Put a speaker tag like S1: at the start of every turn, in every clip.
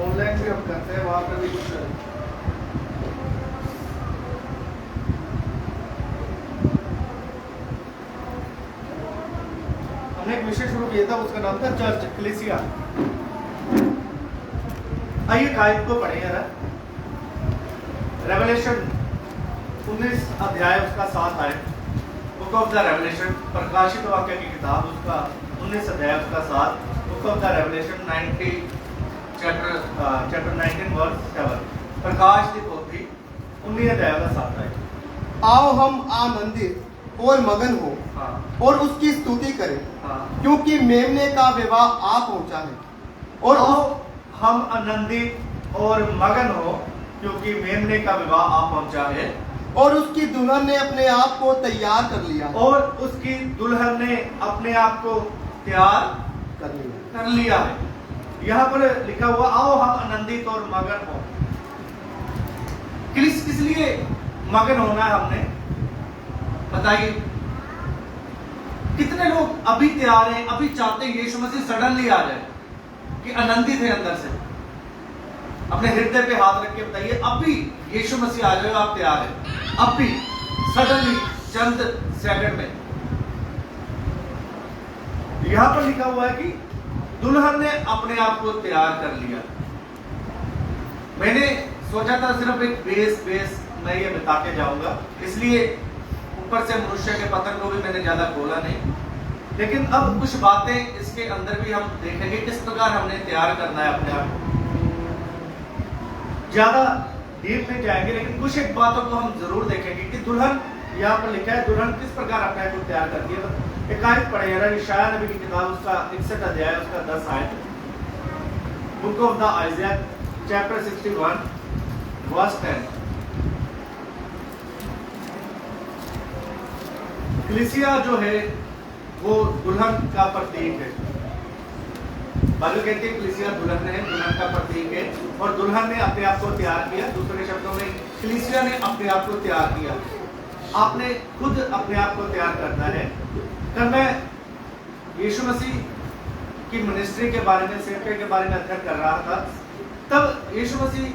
S1: Online भी हम करते हैं, वहाँ पर भी कुछ हमने एक विषय शुरू किया था, उसका नाम था चर्च कलीसिया। आइए आयत को पढ़े जरा। रेवलेशन 19 अध्याय उसका 7 आयत, बुक ऑफ द रेवलेशन, प्रकाशित वाक्य की किताब, उसका 19 अध्याय उसका 7, book of the Revelation 90 chapter 19 verse 7, प्रकाश की पोथी 19 अध्याय का 7 आयत।
S2: आओ हम आनंदित और मगन हो
S1: हाँ
S2: और उसकी स्तुति करें,
S1: हाँ।
S2: क्योंकि मेमने का विवाह आ पहुंचा है
S1: और
S2: और
S1: हम आनंदित और मगन हो, क्योंकि मेमने का विवाह आ पहुंचा है
S2: और उसकी दुल्हन ने अपने आप को तैयार कर लिया
S1: और उसकी दुल्हन ने अपने आप को तैयार
S2: कर लिया।
S1: कर लिया है। यहाँ पर लिखा हुआ आओ हम आनंदित और मगन हो। किस लिए मगन होना है हमने, बताइए। कितने लोग अभी तैयार हैं, अभी चाहते हैं यीशु मसीह सडनली आ जाए, कि आनंदित है अंदर से। अपने हृदय पे हाथ रख के बताइए, अभी यीशु मसीह आ जाए, आप तैयार हैं अभी, सडनली, चंद सेकंड में। यहां पर लिखा हुआ है कि दुल्हन ने अपने आप को तैयार कर लिया। मैंने सोचा था सिर्फ एक बेस मैं ये बता के जाऊंगा, इसलिए ऊपर से मनुष्य के पतन को भी मैंने ज्यादा खोला नहीं, लेकिन अब कुछ बातें इसके अंदर भी हम देखेंगे, किस प्रकार हमने तैयार करना है अपने आप को। ज्यादा डीप में जाएंगे, लेकिन कुछ एक बातों को हम जरूर देखेंगे कि दुल्हन, यहाँ पर लिखा है दुल्हन किस प्रकार अपने आप को तैयार करती है। तो एक आयत पढ़े जरा, यशायाह नबी की किताब, उसका 61 अध्याय, उसका 10 आयत, book of the Isaiah chapter 61 verse 10। कलीसिया जो है वो दुल्हन का प्रतीक है। बाइबल कहती है कलीसिया दुल्हन है, दुल्हन का प्रतीक है, और दुल्हन ने अपने आप को तैयार किया। दूसरे शब्दों में कलीसिया ने अपने आप को तैयार किया। आपने खुद अपने आप को तैयार करना है। कल मैं यीशु मसीह की मिनिस्ट्री के बारे में, सेवकाई के बारे में अध्ययन कर रहा था, तब यीशु मसीह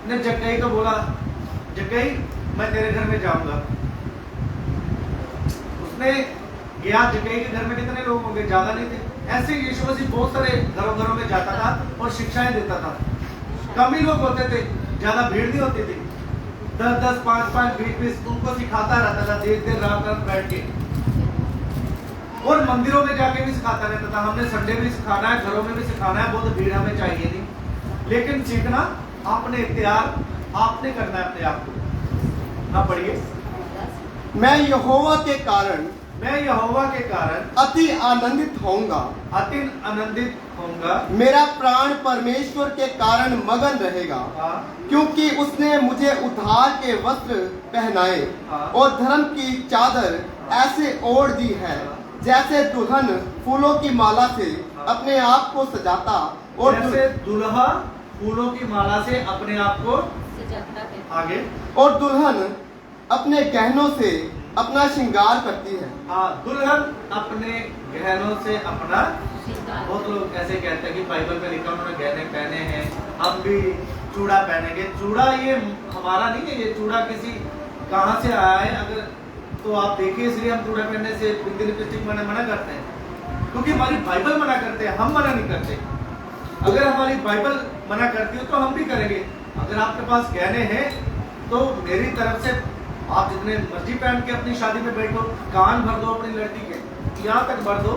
S1: ने जक्कई को बोला, जक्कई मैं तेरे घर में जाऊंगा। उसने गया, जक्कई के घर में कितने लोग होंगे, ज्यादा नहीं थे। ऐसे यीशु मसीह बहुत सारे घरों में जाता था और शिक्षाएं देता था। कम ही लोग होते थे, ज्यादा भीड़ नहीं होती थी। 10-10, 5-5, 20-20 उनको सिखाता रहता था, देर रात बैठ के, और मंदिरों में जाके भी सिखाता रहता था। हमने संडे भी सिखाना है, घरों में भी सिखाना है, बहुत भीड़ हमें चाहिए नहीं, लेकिन सीखना आपने, तैयार आपने करना है अपने आप को। हाँ पढ़िए।
S2: मैं यहोवा के कारण अति आनंदित होऊंगा,
S1: अति आनंदित होऊंगा।
S2: मेरा प्राण परमेश्वर के कारण मगन रहेगा, क्योंकि उसने मुझे उद्धार के वस्त्र पहनाए और धर्म की चादर ऐसे ओढ़ दी है, जैसे दुल्हन फूलों की माला से अपने आप को सजाता, और
S1: जैसे दुल्हा फूलों की माला से अपने आप को सजाता है। आगे,
S2: और दुल्हन अपने गहनों से अपना श्रृंगार करती है।
S1: हाँ, दुल्हन अपने गहनों से अपना, बहुत लोग ऐसे कहते हैं कि बाइबल में लिखा उन्होंने गहने पहने हैं, हम भी चूड़ा पहनेंगे। चूड़ा ये हमारा नहीं है, ये चूड़ा किसी कहाँ से आया है, अगर तो आप देखिए, इसलिए हम चूड़ा पहनने से, बिंदी लिपस्टिक मना करते हैं, क्योंकि हमारी बाइबल मना करते हैं, हम मना नहीं करते। अगर हमारी बाइबल मना करती हो तो हम भी करेंगे। अगर आपके पास गहने हैं तो मेरी तरफ से आप जितने मर्जी पहन के अपनी शादी में बैठो, कान भर दो अपनी लड़की के, यहाँ तक भर दो,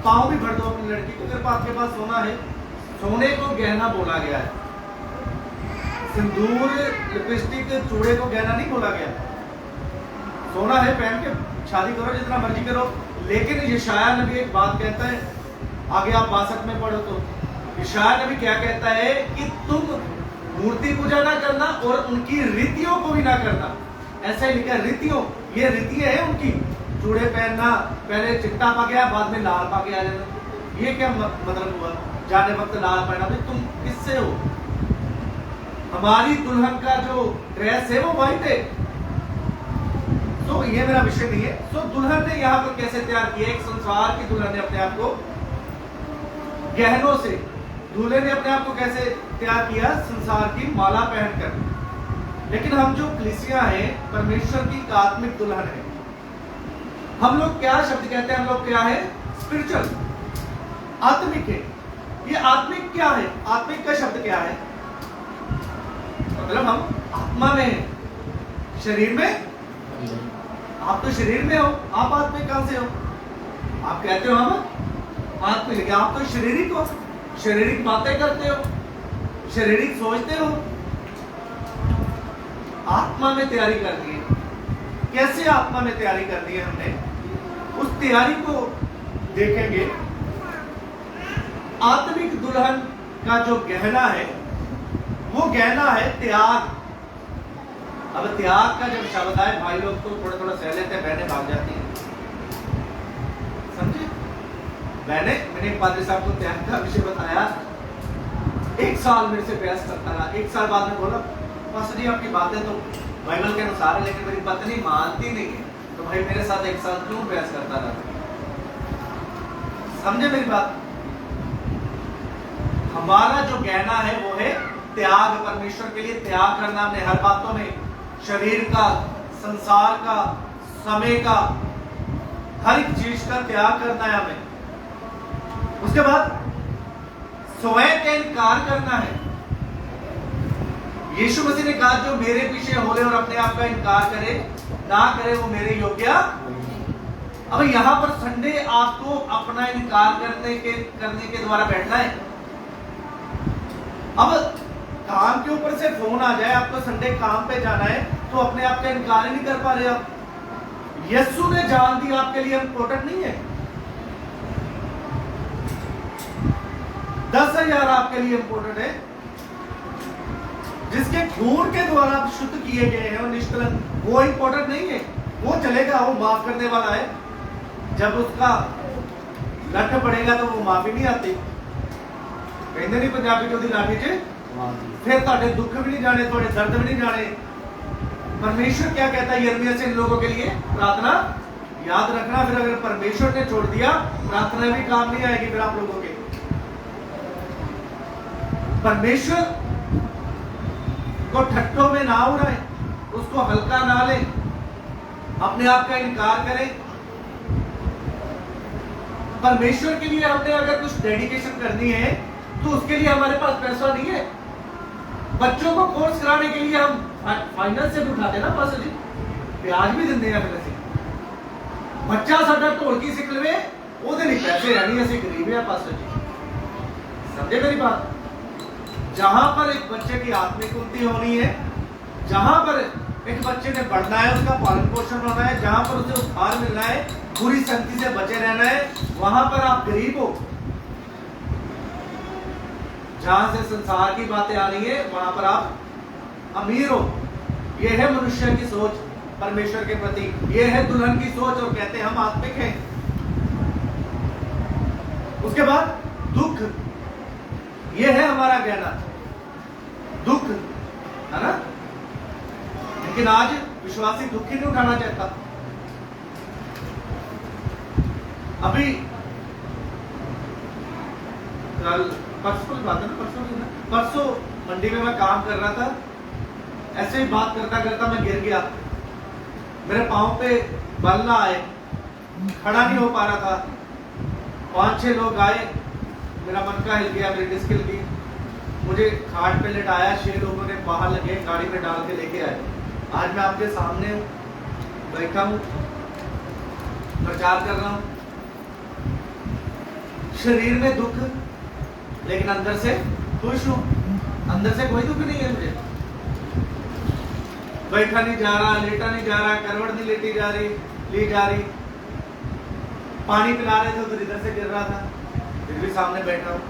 S1: पाँव भी भर दो अपनी लड़की को। अगर आपके पास सोना है, सोने को गहना बोला गया है, सिंदूर, लिपस्टिक, चूड़े को गहना नहीं बोला गया। सोना है, पहन के शादी करो, जितना मर्जी करो। लेकिन यशायाह नबी एक बात कहता है, आगे आप 62 में पढ़ो तो यशायाह नबी क्या कहता है कि तुम मूर्ति पूजा ना करना और उनकी रीतियों को भी ना करना। ऐसा ही लिखा है, रीतियों, ये रीतियां है उनकी। चूड़े पहनना, पहले चिट्टा पा गया, बाद में लाल पा के आ जाना, ये क्या मतलब हुआ? जाने वक्त लाल पहना, भाई तुम किससे हो? हमारी दुल्हन का जो ड्रेस है वो व्हाइट है। तो ये मेरा विषय नहीं है। तो दुल्हन ने यहाँ पर कैसे तैयार किया? एक संसार की दुल्हन ने अपने आप को गहनों से, दूल्हे ने अपने आप को कैसे तैयार किया? संसार की माला पहनकर। लेकिन हम जो कलीसिया है, परमेश्वर की आत्मिक दुल्हन है। हम लोग क्या शब्द कहते हैं? हम लोग क्या है? स्पिरिचुअल, आत्मिक है। ये आत्मिक क्या है? आत्मिक का शब्द क्या है? मतलब हम आत्मा में हैं, शरीर में। आप तो शरीर में हो, आप आत्मिक कहां से हो? आप कहते हो हम आत्मिक, लेकिन आप तो शारीरिक हो, शारीरिक बातें करते हो, शारीरिक सोचते हो। आत्मा में तैयारी कर दी है। कैसे आत्मा में तैयारी कर दी है हमने? उस तैयारी को देखेंगे। आत्मिक दुल्हन का जो गहना है, वो गहना है त्याग। अब त्याग का जब शब्द आए, भाई लोग तो थोड़ा थोड़ा सह लेते हैं, बहनें भाग जाती हैं, समझे? मैंने एक पादरी साहब को त्याग का विषय बताया। 1 साल मेरे से बहस करता रहा। 1 साल बाद में बोला, पास्टर जी आपकी बातें तो बाइबल के अनुसार है, लेकिन मेरी पत्नी मानती नहीं है, तो भाई मेरे साथ 1 साल क्यों बहस करता रहा? समझे मेरी बात? हमारा जो गहना है वो है त्याग। परमेश्वर के लिए त्याग करना। हमने हर बातों में शरीर का, संसार का, समय का, हर एक चीज का त्याग करना है हमें। उसके बाद स्वयं का इनकार करना है। यीशु मसीह ने कहा, जो मेरे पीछे होले और अपने आप का इनकार करे ना करे, वो मेरे योग्य। अब यहां पर संडे आपको अपना इनकार करने के द्वारा बैठना है। अब काम के ऊपर से फोन आ जाए, आपको संडे काम पे जाना है, तो अपने आप का इनकार ही नहीं कर पा रहे आप। यीशु ने जान दी आपके लिए इम्पोर्टेंट नहीं है। 10,000 आपके लिए इम्पोर्टेंट है। जिसके खून के द्वारा आप शुद्ध किए गए हैं और निष्कलंक, वो इम्पोर्टेंट नहीं है। वो चलेगा, वो माफ करने वाला है। जब उसका लठ पड़ेगा तो वो माफी नहीं आती। कहते नहीं पंजाबी जो दी लाठी च फिर ਤੁਹਾਡੇ दुख भी नहीं जाने, थोड़े दर्द भी नहीं जाने। परमेश्वर क्या कहता है यिर्मयाह से इन लोगों के लिए? प्रार्थना याद रखना। फिर अगर परमेश्वर ने छोड़ दिया, प्रार्थना भी काम नहीं आएगी फिर आप लोगों के। परमेश्वर को ठट्टों में ना उड़ाए, उसको हल्का ना ले, अपने आप का इनकार करें। परमेश्वर के लिए हमने अगर कुछ डेडिकेशन करनी है, तो उसके लिए हमारे पास पैसा नहीं है। बच्चों को कोर्स कराने के लिए हम फाइनेंस से भी उठाते ना पास्टर जी, ब्याज भी देते हैं। फिर बच्चा साडा ढोलकी सीख लवे, ਉਹਦੇ ਲਈ पैसे है नहीं, ਅਸੀਂ गरीब है पास्टर जी। समझे मेरी बात? जहां पर एक बच्चे की आत्मिक उन्नति होनी है, जहां पर एक बच्चे ने बढ़ना है, उसका पालन पोषण होना है, जहां पर उसे उद्धार मिलना है, बुरी संगति से बचे रहना है, वहां पर आप गरीब हो। जहां से संसार की बातें आ रही है, वहां पर आप अमीर हो। यह है मनुष्य की सोच परमेश्वर के प्रति, यह है दुल्हन की सोच, और कहते हैं हम आत्मिक हैं। उसके बाद दुख, यह है हमारा गहना, दुख है ना। लेकिन आज विश्वासी दुख ही नहीं उठाना चाहता। अभी कल परसों की बात है ना, परसों मंडी में मैं काम कर रहा था। ऐसे ही बात करता करता मैं गिर गया। मेरे पांव पे बल ना आए, खड़ा नहीं हो पा रहा था। 5-6 लोग आए, मेरा मनका हिल गया, मेरी डिस्क हिल गई। मुझे खाट पे लेटाया, 6 लोगों ने बाहर लगे गाड़ी में डाल के लेके आए। आज मैं आपके सामने बैठा हूं, प्रचार कर रहा हूं। शरीर में दुख, लेकिन अंदर से खुश हूं। अंदर से कोई दुख नहीं है मुझे। बैठा नहीं जा रहा, लेटा नहीं जा रहा, करवट नहीं लेटी जा रही, ली जा रही। पानी पिला रहे थे, उधर इधर से गिर रहा था, फिर भी सामने बैठा हूं।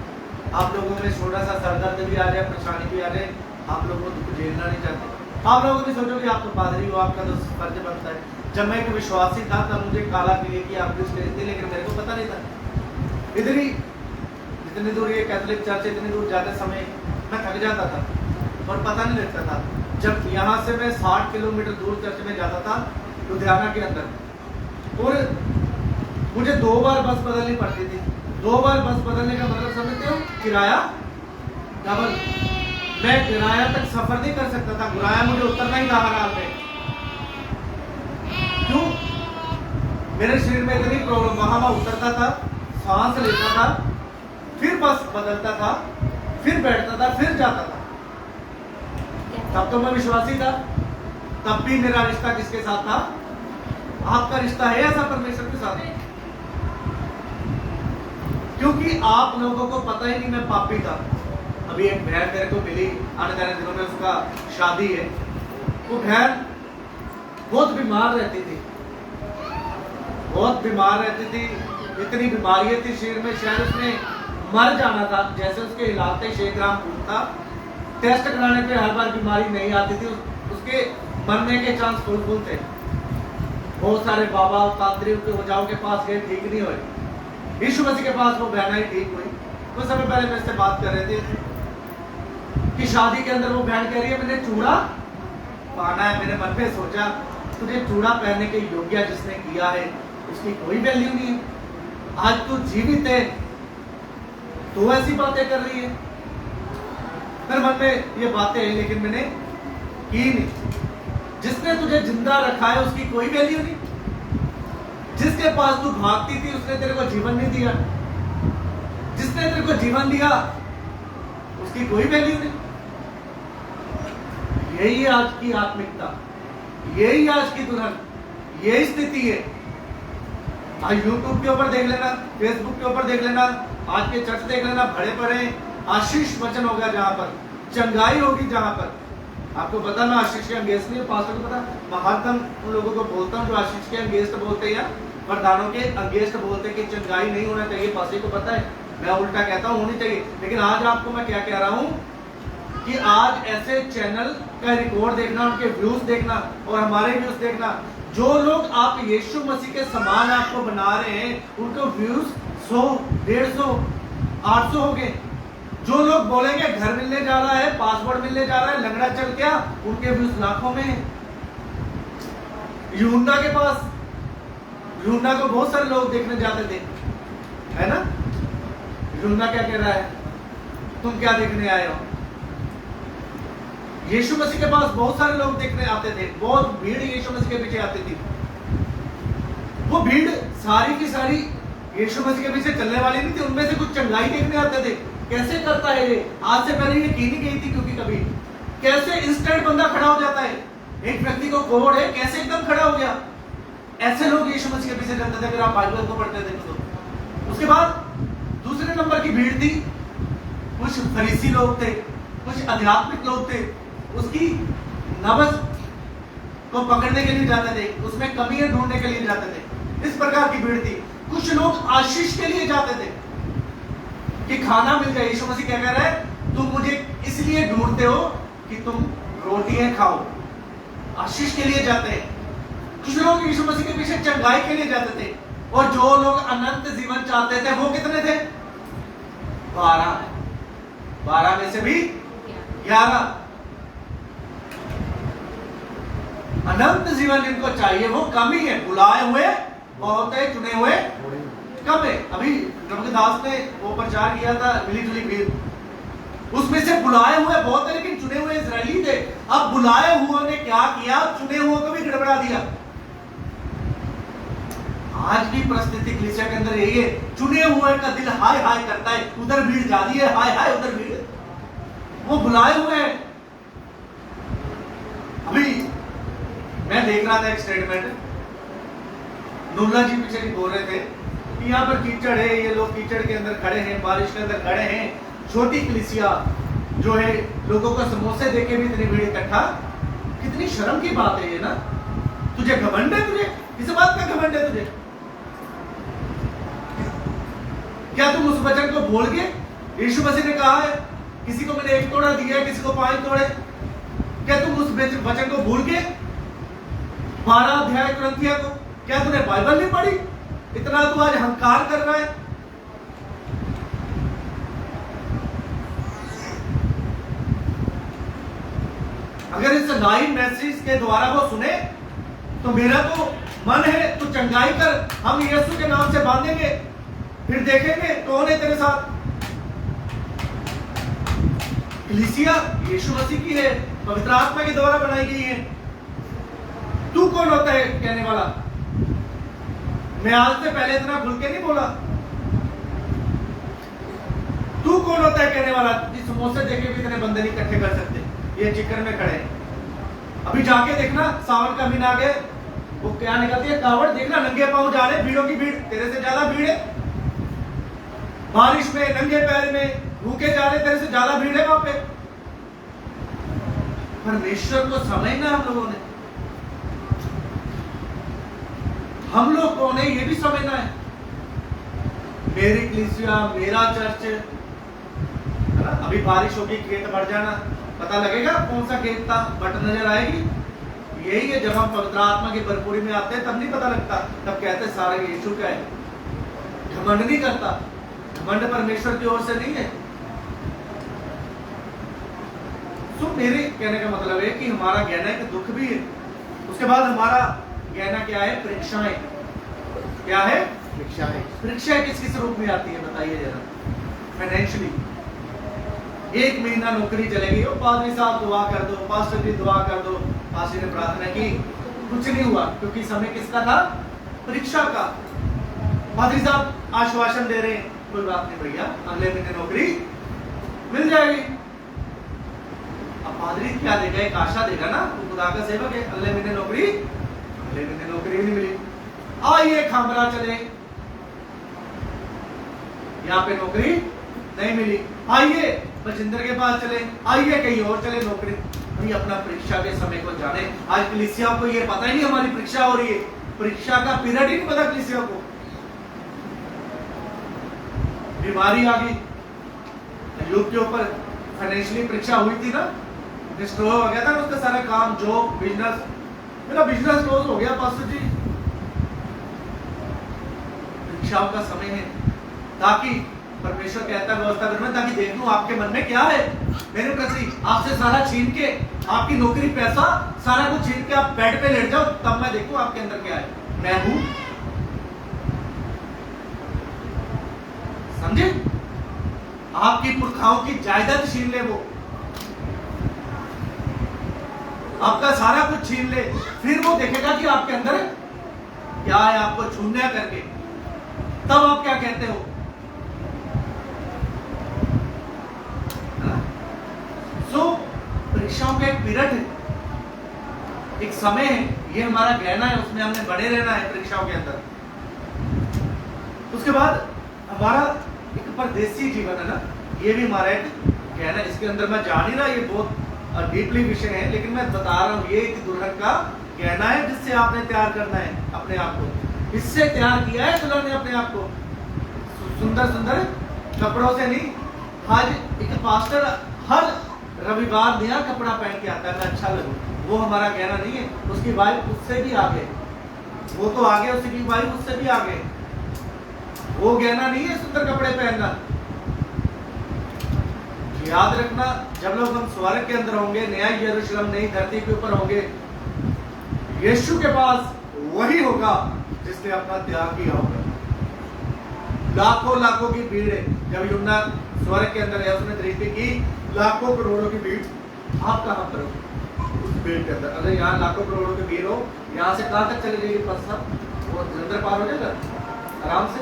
S1: आप लोगों में थोड़ा सा सर दर्द भी आ जाए, परेशानी भी आ जाए, आप लोगों को दुख झेलना नहीं चाहते। आप लोगों भी सोचो कि आप तो पादरी हो, आपका तो फर्ज बनता है। जब मैं एक विश्वासी था, तब मुझे काला पीले की आप थी, लेकिन मेरे को पता नहीं था। इधर ही इतनी दूर ये कैथोलिक चर्च, इतनी दूर जाते समय मैं थक जाता था और पता नहीं लगता था। जब यहाँ से मैं 60 किलोमीटर दूर चर्च में जाता था, लुधियाना के अंदर, और मुझे 2 बार बस बदलनी पड़ती थी। 2 बार बस बदलने का मतलब समझते हो? किराया डबल। मैं गुराया तक सफर नहीं कर सकता था, गुराया मुझे उतरना ही था हर हाल में। क्यों? मेरे शरीर में इतनी प्रॉब्लम, वहां मैं उतरता था, सांस लेता था, फिर बस बदलता था, फिर बैठता था, फिर जाता था। तब तो मैं विश्वासी था, तब भी मेरा रिश्ता किसके साथ था? आपका रिश्ता है ऐसा परमेश्वर के साथ। क्योंकि आप लोगों को पता ही नहीं मैं पापी था। अभी एक बहन मेरे को मिली, आने जाने दिनों में उसका शादी है। वो बहन बहुत बीमार रहती थी, बहुत बीमार रहती थी, इतनी बीमारियां थी शरीर में, शायद उसने मर जाना था। जैसे उसके इलाज थे, 6 ग्राम खून था, टेस्ट कराने पे हर बार बीमारी नहीं आती थी, उसके मरने के चांस फुल थे। बहुत सारे बाबा तांत्रिक ओझाओं के पास गए, ठीक नहीं हुए। यीशु मसीह के पास वो बहना ही ठीक हुई। कुछ समय पहले मेरे से बात कर रहे थे कि शादी के अंदर वो बहन कह रही है मैंने चूड़ा पाना है। मैंने मन में सोचा तुझे चूड़ा पहनने के योग्य जिसने किया है उसकी कोई वैल्यू नहीं है। आज तू जीवित है, तू ऐसी बातें कर रही है। मेरे मन में ये बातें हैं, लेकिन मैंने की नहीं। जिसने तुझे जिंदा रखा है उसकी कोई वैल्यू नहीं। जिसके पास तू भागती थी उसने तेरे को जीवन नहीं दिया। जिसने तेरे को जीवन दिया उसकी कोई वैल्यू नहीं। यही आज की आत्मिकता, यही आज की दुल्हन, यही स्थिति है। आज यूट्यूब के ऊपर देख लेना, फेसबुक के ऊपर देख लेना, आज के चर्च देख लेना, भरे पड़े आशीष वचन होगा जहां पर, चंगाई होगी जहां पर। आपको पता मैं आशीष के अंगेस्ट नहीं, पास्टर को पता, मैं हरदम उन लोगों को बोलता हूँ जो आशीष के अंगेस्ट बोलते हैं या वरदानों के अंगेस्ट बोलते हैं कि चंगाई नहीं होना चाहिए। पास्टर को पता है, मैं उल्टा कहता हूँ होनी चाहिए। लेकिन आज आपको मैं क्या कह रहा हूँ कि आज ऐसे चैनल का रिकॉर्ड देखना, उनके व्यूज देखना और हमारे व्यूज देखना, जो लोग आप यीशु मसीह के समान आपको बना रहे हैं उनको व्यूज 100, 150, 800 हो गए। जो लोग बोलेंगे घर मिलने जा रहा है, पासपोर्ट मिलने जा रहा है, लंगड़ा चल गया, उनके व्यूज लाखों में है। यूहन्ना के पास, यूहन्ना को बहुत सारे लोग देखने जाते थे, है ना? यूहन्ना क्या कह रहा है, तुम क्या देखने आए हो? यीशु मसीह के पास बहुत सारे लोग देखने आते थे, बहुत भीड़ यीशु मसीह के पीछे आती थी। वो भीड़ सारी की सारी यीशु मसीह के पीछे चलने वाली नहीं थी, उनमें से कुछ चंगाई देखने आते थे। कैसे करता है ये? आज से पहले ये की नहीं गई थी क्योंकि कभी। कैसे इंस्टेंट बंदा खड़ा हो जाता है, एक व्यक्ति को कोड़ है, कैसे एकदम खड़ा हो गया। ऐसे लोग यीशु मसीह के पीछे चलते थे अगर आप बाइबल को पढ़ते थे तो। उसके बाद दूसरे नंबर की भीड़ थी, कुछ फरीसी लोग थे, कुछ आध्यात्मिक लोग थे, उसकी नब्ज को पकड़ने के लिए जाते थे, उसमें कमियां ढूंढने के लिए जाते थे। इस प्रकार की भीड़ थी। कुछ लोग आशीष के लिए जाते थे कि खाना मिल जाए। यीशु मसीह क्या कह रहा है, तुम मुझे इसलिए ढूंढते हो कि तुम रोटियां खाओ। आशीष के लिए जाते हैं। कुछ लोग यीशु मसीह के पीछे चंगाई के लिए जाते थे। और जो लोग अनंत जीवन चाहते थे वो कितने थे? 12 में से भी 11। अनंत जीवन जिनको चाहिए वो कम ही है। बुलाए हुए बहुत है, चुने हुए कम है। अभी रविदास ने वो प्रचार किया था मिली जुली भीड़, उसमें से बुलाए हुए बहुत है लेकिन चुने हुए इजरायली थे। अब बुलाए हुए ने क्या किया, चुने हुए को भी गड़बड़ा दिया। आज की परिस्थिति कलीसिया के अंदर यही है, चुने हुए का दिल हाय हाय करता है, उधर भीड़ जाती है, हाय हाय उधर भीड़। वो बुलाए हुए हैं। अभी मैं देख रहा था एक स्टेटमेंट, नूल्ला जी पीछे भी बोल रहे थे कि यहाँ पर कीचड़ है, ये लोग कीचड़ के अंदर खड़े हैं, बारिश के अंदर खड़े हैं, छोटी कलीसिया जो है, लोगों को समोसे देके भी इतनी भीड़ इकट्ठा। कितनी शर्म की बात है ये ना। तुझे घमंड है, तुझे इस बात का घमंड है तुझे? क्या तुम उस वचन को भूल गए? यीशु मसीह ने कहा है किसी को मैंने 1 तोड़ा दिया है, किसी को 5 तोड़े। क्या तुम उस वचन को भूल गए? 12 अध्याय कुरिन्थियों को। क्या तूने बाइबल नहीं पढ़ी? इतना तू आज अहंकार कर रहा है। अगर इस लाइव मैसेज के द्वारा वो सुने तो मेरा तो मन है तू चंगाई कर, हम यीशु के नाम से बांधेंगे, फिर देखेंगे कौन है तेरे साथ। कलीसिया यीशु मसीह की है, पवित्र आत्मा के द्वारा बनाई गई है। तू कौन होता है कहने वाला? मैं आज से पहले इतना खुल के नहीं बोला। तू कौन होता है कहने वाला? इस समोसे देखे भी इतने बंदे नहीं इकट्ठे कर सकते, ये चिकन में खड़े हैं। अभी जाके देखना, सावन का महीना आ गया, वो क्या निकलती है कावड़, देखना नंगे पांव जा रहे, भीड़ों की भीड़, तेरे से ज्यादा भीड़ है। बारिश में नंगे पैर में भूखे जा रहे, तेरे से ज्यादा भीड़ है वहां पे। परमेश्वर को समझना हम लोगों ने, हम लोग कौन है ये भी समझना है। मेरी कलीसिया, मेरा चर्च है ना। अभी बारिश होगी, खेत भर जाना, पता लगेगा कौन सा खेत था, बट नजर आएगी। यही है, जब हम पवित्र आत्मा की भरपूरी में आते हैं तब नहीं पता लगता, तब कहते हैं सारा यीशु का है। घमंड नहीं करता, घमंड परमेश्वर की ओर से नहीं है। तो मेरे कहने का मतलब है कि हमारा गहना एक दुख भी है। उसके बाद हमारा गहना क्या है? परीक्षाएं। क्या है?
S2: परीक्षाएं।
S1: परीक्षाएं किस किस रूप में आती है बताइए जरा। फाइनेंशियली, 1 महीना नौकरी चलेगी, ओ पादरी साहब दुआ कर दो, पास्टर जी दुआ कर दो। पास्टर ने प्रार्थना की, कुछ नहीं हुआ, क्योंकि समय किसका था? परीक्षा का। पादरी साहब आश्वासन दे रहे हैं, कोई बात नहीं भैया, अगले महीने नौकरी मिल जाएगी। अब पादरी क्या देगा? एक आशा देगा ना, वो खुदा का सेवक है, अगले महीने नौकरी, अगले महीने नौकरी नहीं मिली। आइए खामरा चले, यहाँ पे नौकरी नहीं मिली। आइए बजिंदर के पास चले, आइए कहीं और चले नौकरी। भाई अपना परीक्षा के समय को जाने। आज कलीसिया को ये पता ही नहीं हमारी परीक्षा हो रही है, परीक्षा का पीरियड ही नहीं पता कलीसिया को। बीमारी आ गई, यूथ के ऊपर फाइनेंशियली परीक्षा हुई थी ना, डिस्ट्रॉय हो गया था ना उसका सारा काम, जॉब, बिजनेस। मेरा बिजनेस क्लोज हो गया पास्टर जी। परीक्षाओं का समय है, ताकि परमेश्वर कहता है व्यवस्था करूं, ताकि देख लूं आपके मन में क्या है मेरे प्रति। आपसे सारा छीन के, आपकी नौकरी, पैसा, सारा कुछ छीन के आप बेड पे लेट जाओ, तब मैं देखूं आपके अंदर क्या है। मैं हूं, समझे? आपकी पुरखाओं की जायदाद छीन ले वो, आपका सारा कुछ छीन ले, फिर वो देखेगा कि आपके अंदर क्या है। आपको छूना करके तब आप क्या कहते हो? सो परीक्षाओं का एक पीरियड है, एक समय है, ये हमारा गहना है, उसमें हमने बने रहना है परीक्षाओं के अंदर। उसके बाद हमारा एक परदेसी जीवन है ना, ये भी हमारा एक गहना। इसके अंदर मैं जान ही रहा, ये बहुत डीपली विषय है, लेकिन मैं बता रहा हूँ ये एक दुल्हन का गहना है, जिससे आपने तैयार करना है अपने आप को। इससे तैयार किया है दुल्हन ने अपने आप को, सुंदर सुंदर कपड़ों से नहीं। आज एक पास्टर हर रविवार नया कपड़ा पहन के आता है, मैं अच्छा लगूं, वो हमारा गहना नहीं है। उसकी वाइफ उससे भी आगे, वो तो आगे, उसकी वाइफ उससे भी आगे। वो गहना नहीं है सुंदर कपड़े पहनना। याद रखना, जब लोग हम स्वर्ग के अंदर होंगे, नया यरूशलेम नई धरती के ऊपर होंगे, यीशु के पास वही होगा जिसने अपना त्याग किया होगा। लाखों लाखों की भीड़ है। जब यूहन्ना स्वर्ग के अंदर है, उसने दृष्टि की लाखों करोड़ों की भीड़, आप कहां पर हो उस भीड़ के अंदर? अगर यहाँ लाखों करोड़ों की भीड़ हो, यहाँ से कहां तक चली जाएगी बस? सब वो जलंधर पार हो जाएगा आराम से।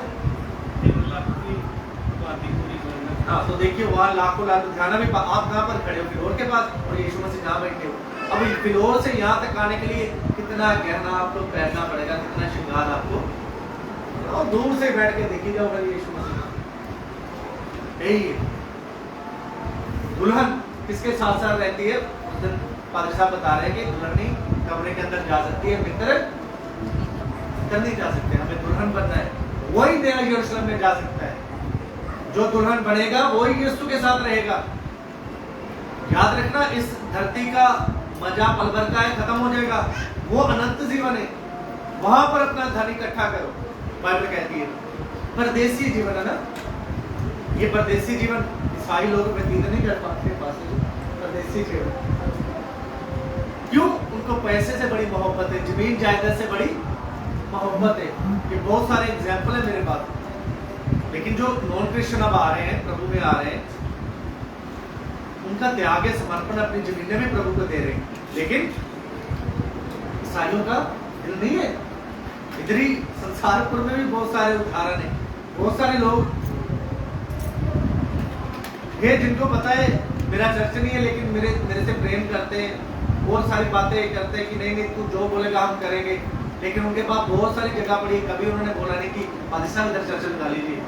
S1: हाँ, तो देखिए वहाँ लाखों लाखों, ध्यान भी आप कहाँ पर खड़े हो? फिलौर के पास, और यीशु मसीह जहाँ बैठे हो। अब फिलौर से यहाँ तक आने के लिए कितना गहना आपको पहनना पड़ेगा, कितना श्रृंगार आपको, और दूर से बैठ के देखी जाओ यीशु मसीह। यही है दुल्हन किसके साथ साथ रहती है। उस दिन पादरी साहब बता रहे हैं कि दुल्हनी कमरे के अंदर जा सकती है, मित्र नहीं जा सकते। हमें दुल्हन बनना है, वही नया यरूशलेम में जा सकता है। जो दुल्हन बनेगा वही यीशु के साथ रहेगा। याद रखना, इस धरती का मजा पल भर का है, खत्म हो जाएगा। वो अनंत जीवन है, वहां पर अपना धन इकट्ठा करो। बाइबल कहती है परदेसी जीवन है ना, ये परदेसी जीवन ईसाई लोग व्यतीत नहीं कर पाते। परदेसी जीवन क्यों? उनको पैसे से बड़ी मोहब्बत है, जमीन जायदाद से बड़ी मोहब्बत है। ये बहुत सारे एग्जाम्पल है मेरे पास। लेकिन जो नॉन क्रिश्चियन अब आ रहे हैं, प्रभु में आ रहे हैं, उनका त्याग है, समर्पण, अपनी जमीनें भी प्रभु को दे रहे हैं। लेकिन ईसाइयों का दिल नहीं है। इधर ही संसारपुर में भी बहुत सारे उदाहरण है, बहुत सारे लोग ये जिनको पता है मेरा चर्च नहीं है, लेकिन मेरे से प्रेम करते हैं, बहुत सारी बातें करते हैं कि नहीं नहीं तू जो बोलेगा हम करेंगे, लेकिन उनके पास बहुत सारी जगह पड़ी, कभी उन्होंने बोला नहीं कि बादशाह इधर चर्च लगा लीजिए।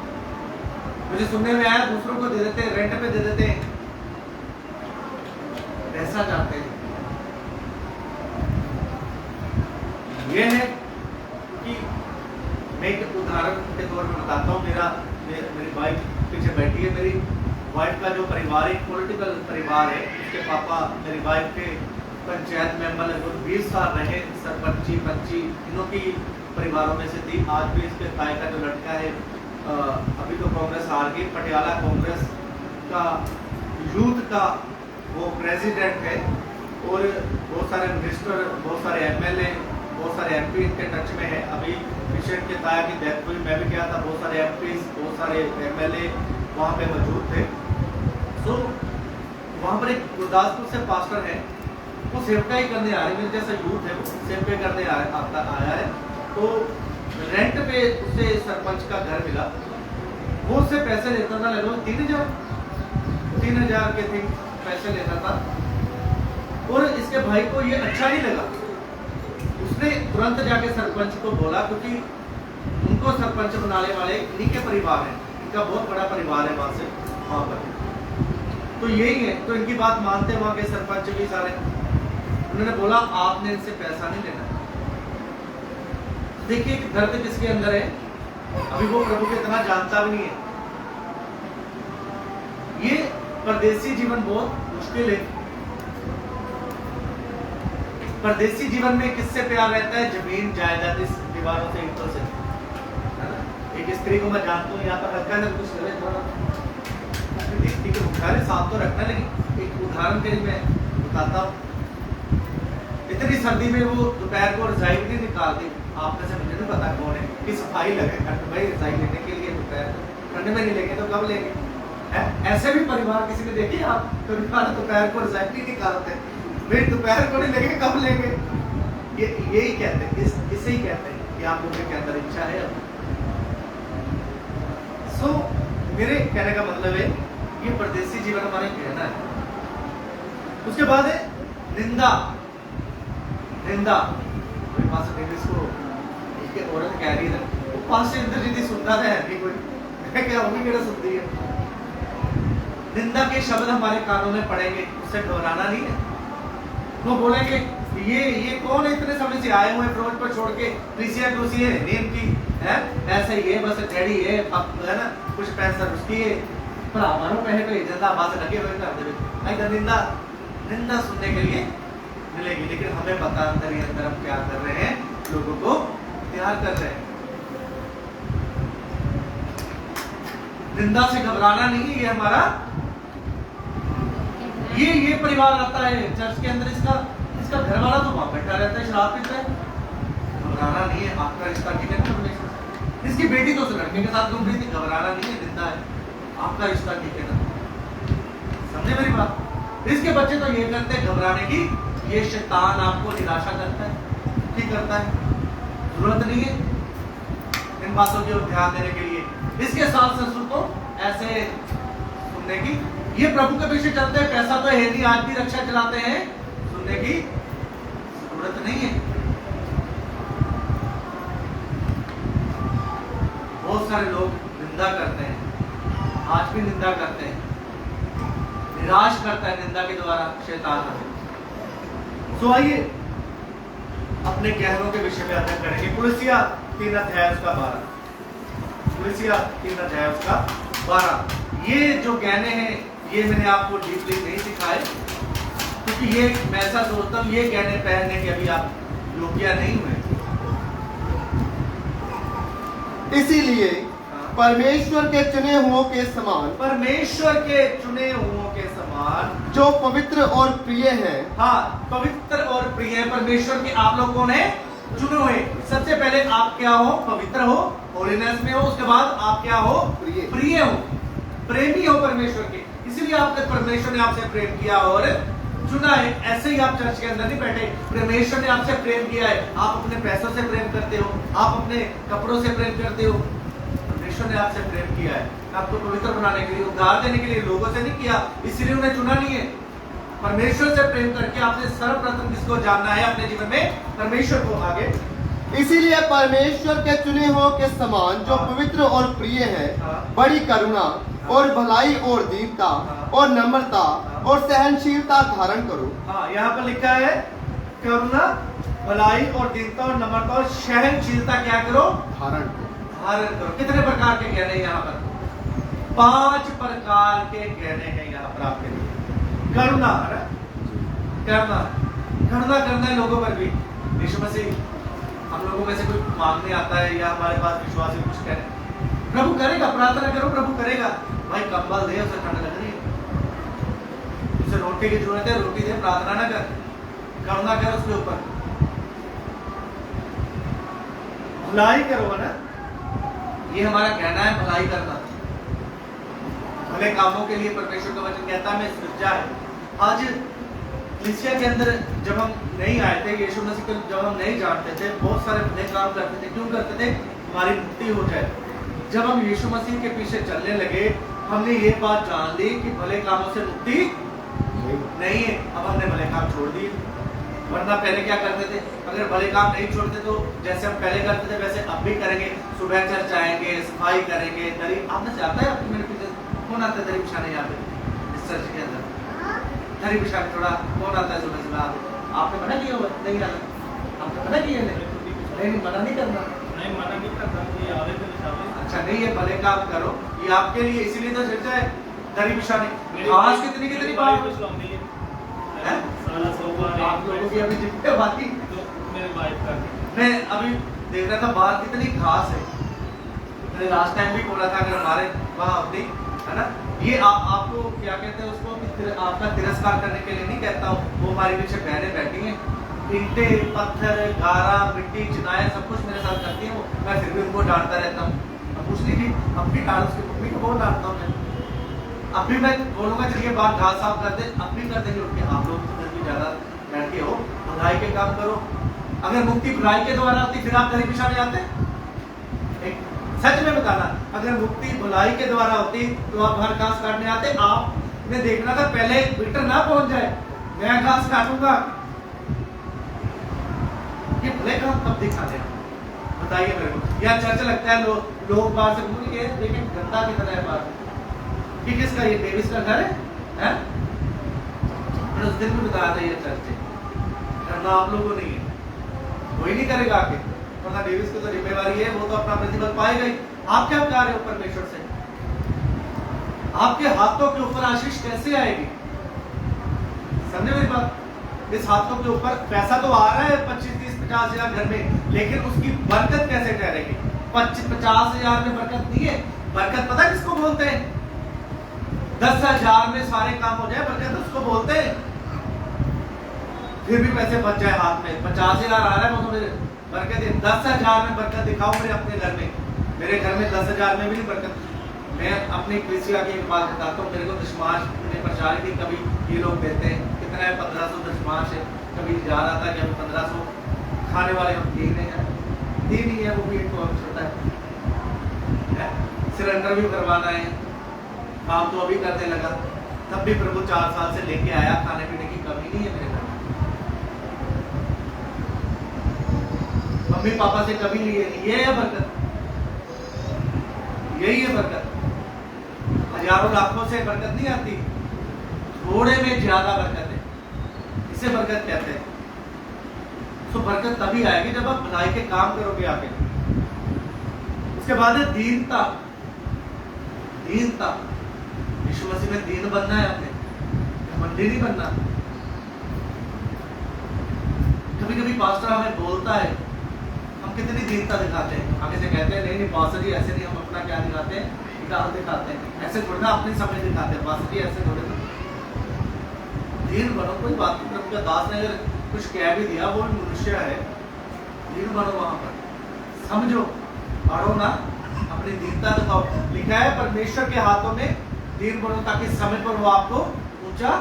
S1: मुझे सुनने में आया दूसरों को दे देते हैं, रेंट पे दे देते हैं, पैसा चाहते हैं। यह है कि मैं एक उदाहरण के तौर पर बताता हूँ। मेरी वाइफ पीछे बैठी है, मेरी वाइफ का जो परिवार एक पॉलिटिकल परिवार है, उसके पापा मेरी वाइफ के पंचायत मेंबर लगभग 20 साल रहे, सरपंची पंची इनों की परिवारों में से थी। आज भी इसके ताए का जो लड़का है, अभी तो कांग्रेस हार गई, पटियाला कांग्रेस का यूथ का वो प्रेसिडेंट है, और बहुत सारे मिनिस्टर, बहुत सारे एमएलए, बहुत सारे एमपी इनके टच में है। अभी पिछले के ताया की डेथ हुई, मैं भी गया था, बहुत सारे एमपी, बहुत सारे एमएलए वहाँ पे मौजूद थे। तो वहाँ पर एक गुरदासपुर से पास्टर है, वो सेवकाई करने आ रहे, मेरे जैसा यूथ है, वो सेवकाई करने आया है। तो रेंट पे उसे सरपंच का घर मिला, वो उससे पैसे लेता था, लगभग 3,000 के थे पैसे लेता था, और इसके भाई को ये अच्छा नहीं लगा। उसने तुरंत जाके सरपंच को बोला, क्योंकि उनको सरपंच बनाने वाले इन्हीं के परिवार है, इनका बहुत बड़ा परिवार है वहां से वहां पर, तो यही है। तो इनकी बात मानते वहां के सरपंच भी सारे, उन्होंने बोला आपने इनसे पैसा नहीं लेना। देखिए दर्द किसके अंदर है, अभी वो प्रभु को इतना जानता भी नहीं है। ये परदेसी जीवन बहुत मुश्किल है। परदेसी जीवन में किससे प्यार रहता है? जमीन जायदाद, इस दीवारों से, ईंटों से, है ना। एक स्त्री को मैं जानता हूँ, यहाँ पर रखा है ना कुछ देखती के उठारे साफ तो रखना, लेकिन एक उदाहरण के लिए मैं बताता हूँ। इतनी सर्दी में वो दोपहर को रजाई नहीं निकालती। आप में से मुझे नहीं पता कौन है कि सफाई लगे ठंड में रजाई लेने के लिए, दोपहर ठंड में नहीं लेंगे तो कब लेंगे? ऐसे भी परिवार किसी ने देखे आप? परिवार दोपहर को रजाई नहीं निकालते, वे दोपहर को नहीं लेंगे, कब लेंगे? यही कहते हैं, इसे ही कहते हैं कि आप लोगों के अंदर इच्छा है। सो मेरे कहने का मतलब है ये परदेसी जीवन हमारे कहना है। उसके बाद है निंदा। निंदा मेरे पास को एक औरत कह रही है, वो पास से इंद्र जी सुनता है नहीं कोई, मैं क्या होगी मेरा सुनती है। निंदा के शब्द हमारे कानों में पड़ेंगे, उससे घबराना नहीं है। वो बोलेंगे ये कौन है, इतने समय से आए हुए प्रोज पर छोड़ के क्रिसिया क्रूसिया नेम की है, ऐसा ही है, बस डैडी है ना, कुछ पैसा उसकी है, पर हमारों पे है कोई जिंदा बात लगे हुए कर दे। नहीं निंदा सुनने के लिए मिलेगी, लेकिन हमें पता अंदर ही अंदर हम क्या कर रहे हैं, लोगों को प्यार कर रहे हैं। निंदा से घबराना नहीं है। ये हमारा ये परिवार आता है चर्च के अंदर, इसका घर वाला तो वहां बैठा रहता है, शराब पीता है, घबराना नहीं है। आपका रिश्ता ठीक है ना, इसकी बेटी तो उस लड़के के साथ घूम रही थी, घबराना नहीं है, निंदा है। आपका रिश्ता ठीक है ना, समझे मेरी बात? इसके बच्चे तो ये करते हैं, घबराने की। ये शैतान आपको निराशा करता है, ठीक करता है, जरूरत नहीं है इन बातों की ओर ध्यान देने के लिए। इसके सास ससुर को ऐसे सुनने की, ये प्रभु के पीछे चलते हैं, पैसा तो है नहीं, आज भी रक्षा चलाते हैं, सुनने की जरूरत नहीं है। बहुत सारे लोग निंदा करते हैं, आज भी निंदा करते हैं, निराश करता है निंदा के द्वारा शैतान हमें। तो आइए अपने गहनों के विषय में अध्ययन करेंगे। कुलसिया 3 अध्याय उसका 12। कुलसिया 3 अध्याय उसका 12। ये जो गहने हैं ये मैंने आपको डीपली नहीं सिखाए, क्योंकि ये मैं ऐसा सोचता हूँ ये गहने पहनने के अभी आप योग्य नहीं हुए।
S2: इसीलिए परमेश्वर के चुने हुओं के समान,
S1: परमेश्वर के चुने हुओं के समान,
S2: जो पवित्र और प्रिय है।
S1: हाँ, पवित्र और प्रिय है। परमेश्वर के आप लोग कौन है? चुने हुए। सबसे पहले आप क्या हो? पवित्र हो, होलीनेस में हो। उसके बाद आप क्या हो? प्रिय हो, प्रेमी हो परमेश्वर के। इसलिए इसलिए आपने परमेश्वर ने आपसे प्रेम किया और चुना है। ऐसे ही आप चर्च के अंदर नहीं बैठे, परमेश्वर ने आपसे प्रेम किया है। आप अपने पैसों से प्रेम करते हो, आप अपने कपड़ों से प्रेम करते हो, परमेश्वर ने आपसे प्रेम किया है आपको पवित्र बनाने के लिए, उद्धार देने के लिए, लोगों से नहीं किया, इसीलिए उन्हें चुना नहीं है। परमेश्वर से प्रेम करके आपने सर्वप्रथम किसको जानना है अपने जीवन में? परमेश्वर को। आगे
S2: इसीलिए परमेश्वर के चुने हुओं के समान जो पवित्र और प्रिय है, बड़ी करुणा और भलाई और दीनता और नम्रता और सहनशीलता धारण करो।
S1: हाँ, यहाँ पर लिखा है करुणा, भलाई और दीनता और नम्रता और सहनशीलता क्या करो?
S2: धारण करो।
S1: धारण करो। कितने प्रकार के गहने हैं यहाँ पर? 5 प्रकार के गहने हैं यहाँ पर आपके लिए। करुणा है ना? करुणा करना है लोगों पर भी। यीशु मसीह हम लोगों में से कोई मांगने आता है या हमारे पास विश्वास है कुछ करें, प्रभु करेगा। प्रार्थना करो, प्रभु करेगा। भाई कंबल दे, उसे ठंड लग रही है, उसे रोटी की जरूरत है, रोटी दे, प्रार्थना ना कर, करुणा कर उसके ऊपर, भलाई करो ना। ये हमारा कहना है, भलाई करना, भले कामों के लिए परमेश्वर का वचन कहता है मैं सृजा है। आज कलीसिया के अंदर जब हम नहीं आए थे, यीशु मसीह को जब हम नहीं जानते थे, बहुत सारे भले काम करते थे। क्यों करते थे? हमारी मुक्ति हो जाए। जब हम यीशु मसीह के पीछे चलने लगे, हमने ये बात जान ली कि भले कामों से मुक्ति नहीं है। अब हमने भले काम छोड़ दिए, वरना पहले क्या करते थे? अगर भले काम नहीं छोड़ते तो जैसे हम पहले करते थे वैसे अब भी करेंगे। सुबह चर्च आएंगे, सफाई करेंगे, दरी आपने से आता है आपकी मेरे पीछे कौन आता है दरी बिछाने? यहाँ पे इस चर्च के अंदर दरी बिछाने थोड़ा कौन आता है सुबह सुबह? आपने मना किया हुआ नहीं आना? आपने मना किया नहीं? मना नहीं करना,
S3: नहीं मना नहीं करता कि आधे दिन बिछावे।
S1: अच्छा नहीं, ये भले काम करो, ये आपके लिए, इसीलिए तो चर्चा है दरी बिछाने। घास कितनी कितनी बार
S3: कुछ लंबी
S1: है,
S3: सारा सोफा
S1: आप लोगों की अभी जितने बाकी
S3: तो मेरे वाइफ का
S1: मैं अभी देख रहा था बाहर कितनी घास है। मैंने लास्ट टाइम भी बोला था अगर हमारे वहाँ होती है ना, ये आपको क्या कहते हैं उसको, आपका तिरस्कार करने के लिए नहीं कहता हूँ। वो हमारे पीछे बहनें बैठी हैं, ईंटे, पत्थर, गारा, मिट्टी, चिनाई सब कुछ मेरे साथ करती है वो। मैं फिर भी उनको डांटता रहता हूँ। अब पूछ लीजिए, अब भी डांट, उसकी मम्मी को बहुत डांटता हूँ मैं। अब भी मैं बोलूंगा चलिए बात घास साफ कर दे, अब भी कर देंगे उठ के। आप लोग तो भी ज्यादा बैठे हो, भलाई के काम करो। अगर मुक्ति भलाई के द्वारा होती फिर आप दरी बिछाने आते? एक सच में बताना, अगर मुक्ति भलाई के द्वारा होती तो आप हर घास काटने आते? आपने देखना था पहले मीटर ना पहुंच जाए, मैं घास काटूंगा। ये भले काम कब दिखाते हैं बताइए मेरे को? या चर्च लगता है लोग बाहर से बोलेंगे देखिए गंदा कितना है बाहर कि किसका, ये डेविस का घर है? मैंने उस दिन भी बताया था ये चर्च करना आप लोगों को नहीं है, कोई नहीं करेगा आके, वरना डेविस की तो जिम्मेवारी है, वो तो अपना प्रतिफल पाएगा ही। आप क्या कर रहे हो परमेश्वर से? आपके हाथों के ऊपर आशीष कैसे आएगी? समझे मेरी बात? इस हाथों के ऊपर पैसा तो आ रहा है 25, 30, 50 हजार घर में, लेकिन उसकी बरकत कैसे ठहरेगी? 25, 50 हजार में बरकत नहीं है। बरकत पता किसको बोलते हैं? 10,000 में सारे काम हो जाए, बरकत उसको बोलते हैं। फिर भी पैसे बच जाए हाथ में, 50,000 आ रहा है वो तो मेरे बरकत है। 10,000 में बरकत दिखाओ मेरे अपने घर में। मेरे घर में 10,000 में भी नहीं बरकत। मैं अपनी कलीसिया की एक बात बताता हूँ। मेरे को दशमाश ने प्रचार की, कभी ये लोग देते हैं कितना है 1500 दशमाश है, कभी जा रहा था कि अभी 1500 खाने वाले हम दे नहीं है, वो भी एक छोटा है। सिलेंडर भी करवाना है, काम तो अभी करने लगा, तब भी प्रभु 4 साल से लेके आया, खाने पीने की कमी नहीं है मेरे घर। मम्मी पापा से कभी लिए नहीं, ये है बरकत, यही है बरकत। हजारों लाखों से बरकत नहीं आती, थोड़े में ज्यादा बरकत है, इसे बरकत कहते हैं। तो बरकत तभी आएगी जब आप भलाई के काम करोगे आगे। उसके बाद है दीनता। दीनता, यीशु मसीह में दीन बनना है आपने, मंदिर नहीं बनना। कभी कभी पास्टर हमें बोलता है, हम कितनी दीनता दिखाते हैं, आगे से कहते हैं नहीं पास्टर जी ऐसे नहीं, हम अपना क्या दिखाते हैं, निकाल दिखाते हैं, ऐसे थोड़ी ना अपनी समझ दिखाते हैं, पास्टर जी ऐसे थोड़े ना। दीन बनो, कोई बात नहीं, प्रभु का दास ने अगर कुछ कह भी दिया, वो मनुष्य है, दीन बनो, वहां पर समझो, पढ़ो ना, अपनी दीनता दिखाओ। लिखा है परमेश्वर के हाथों में दीन बनो ताकि समय पर वो आपको ऊंचा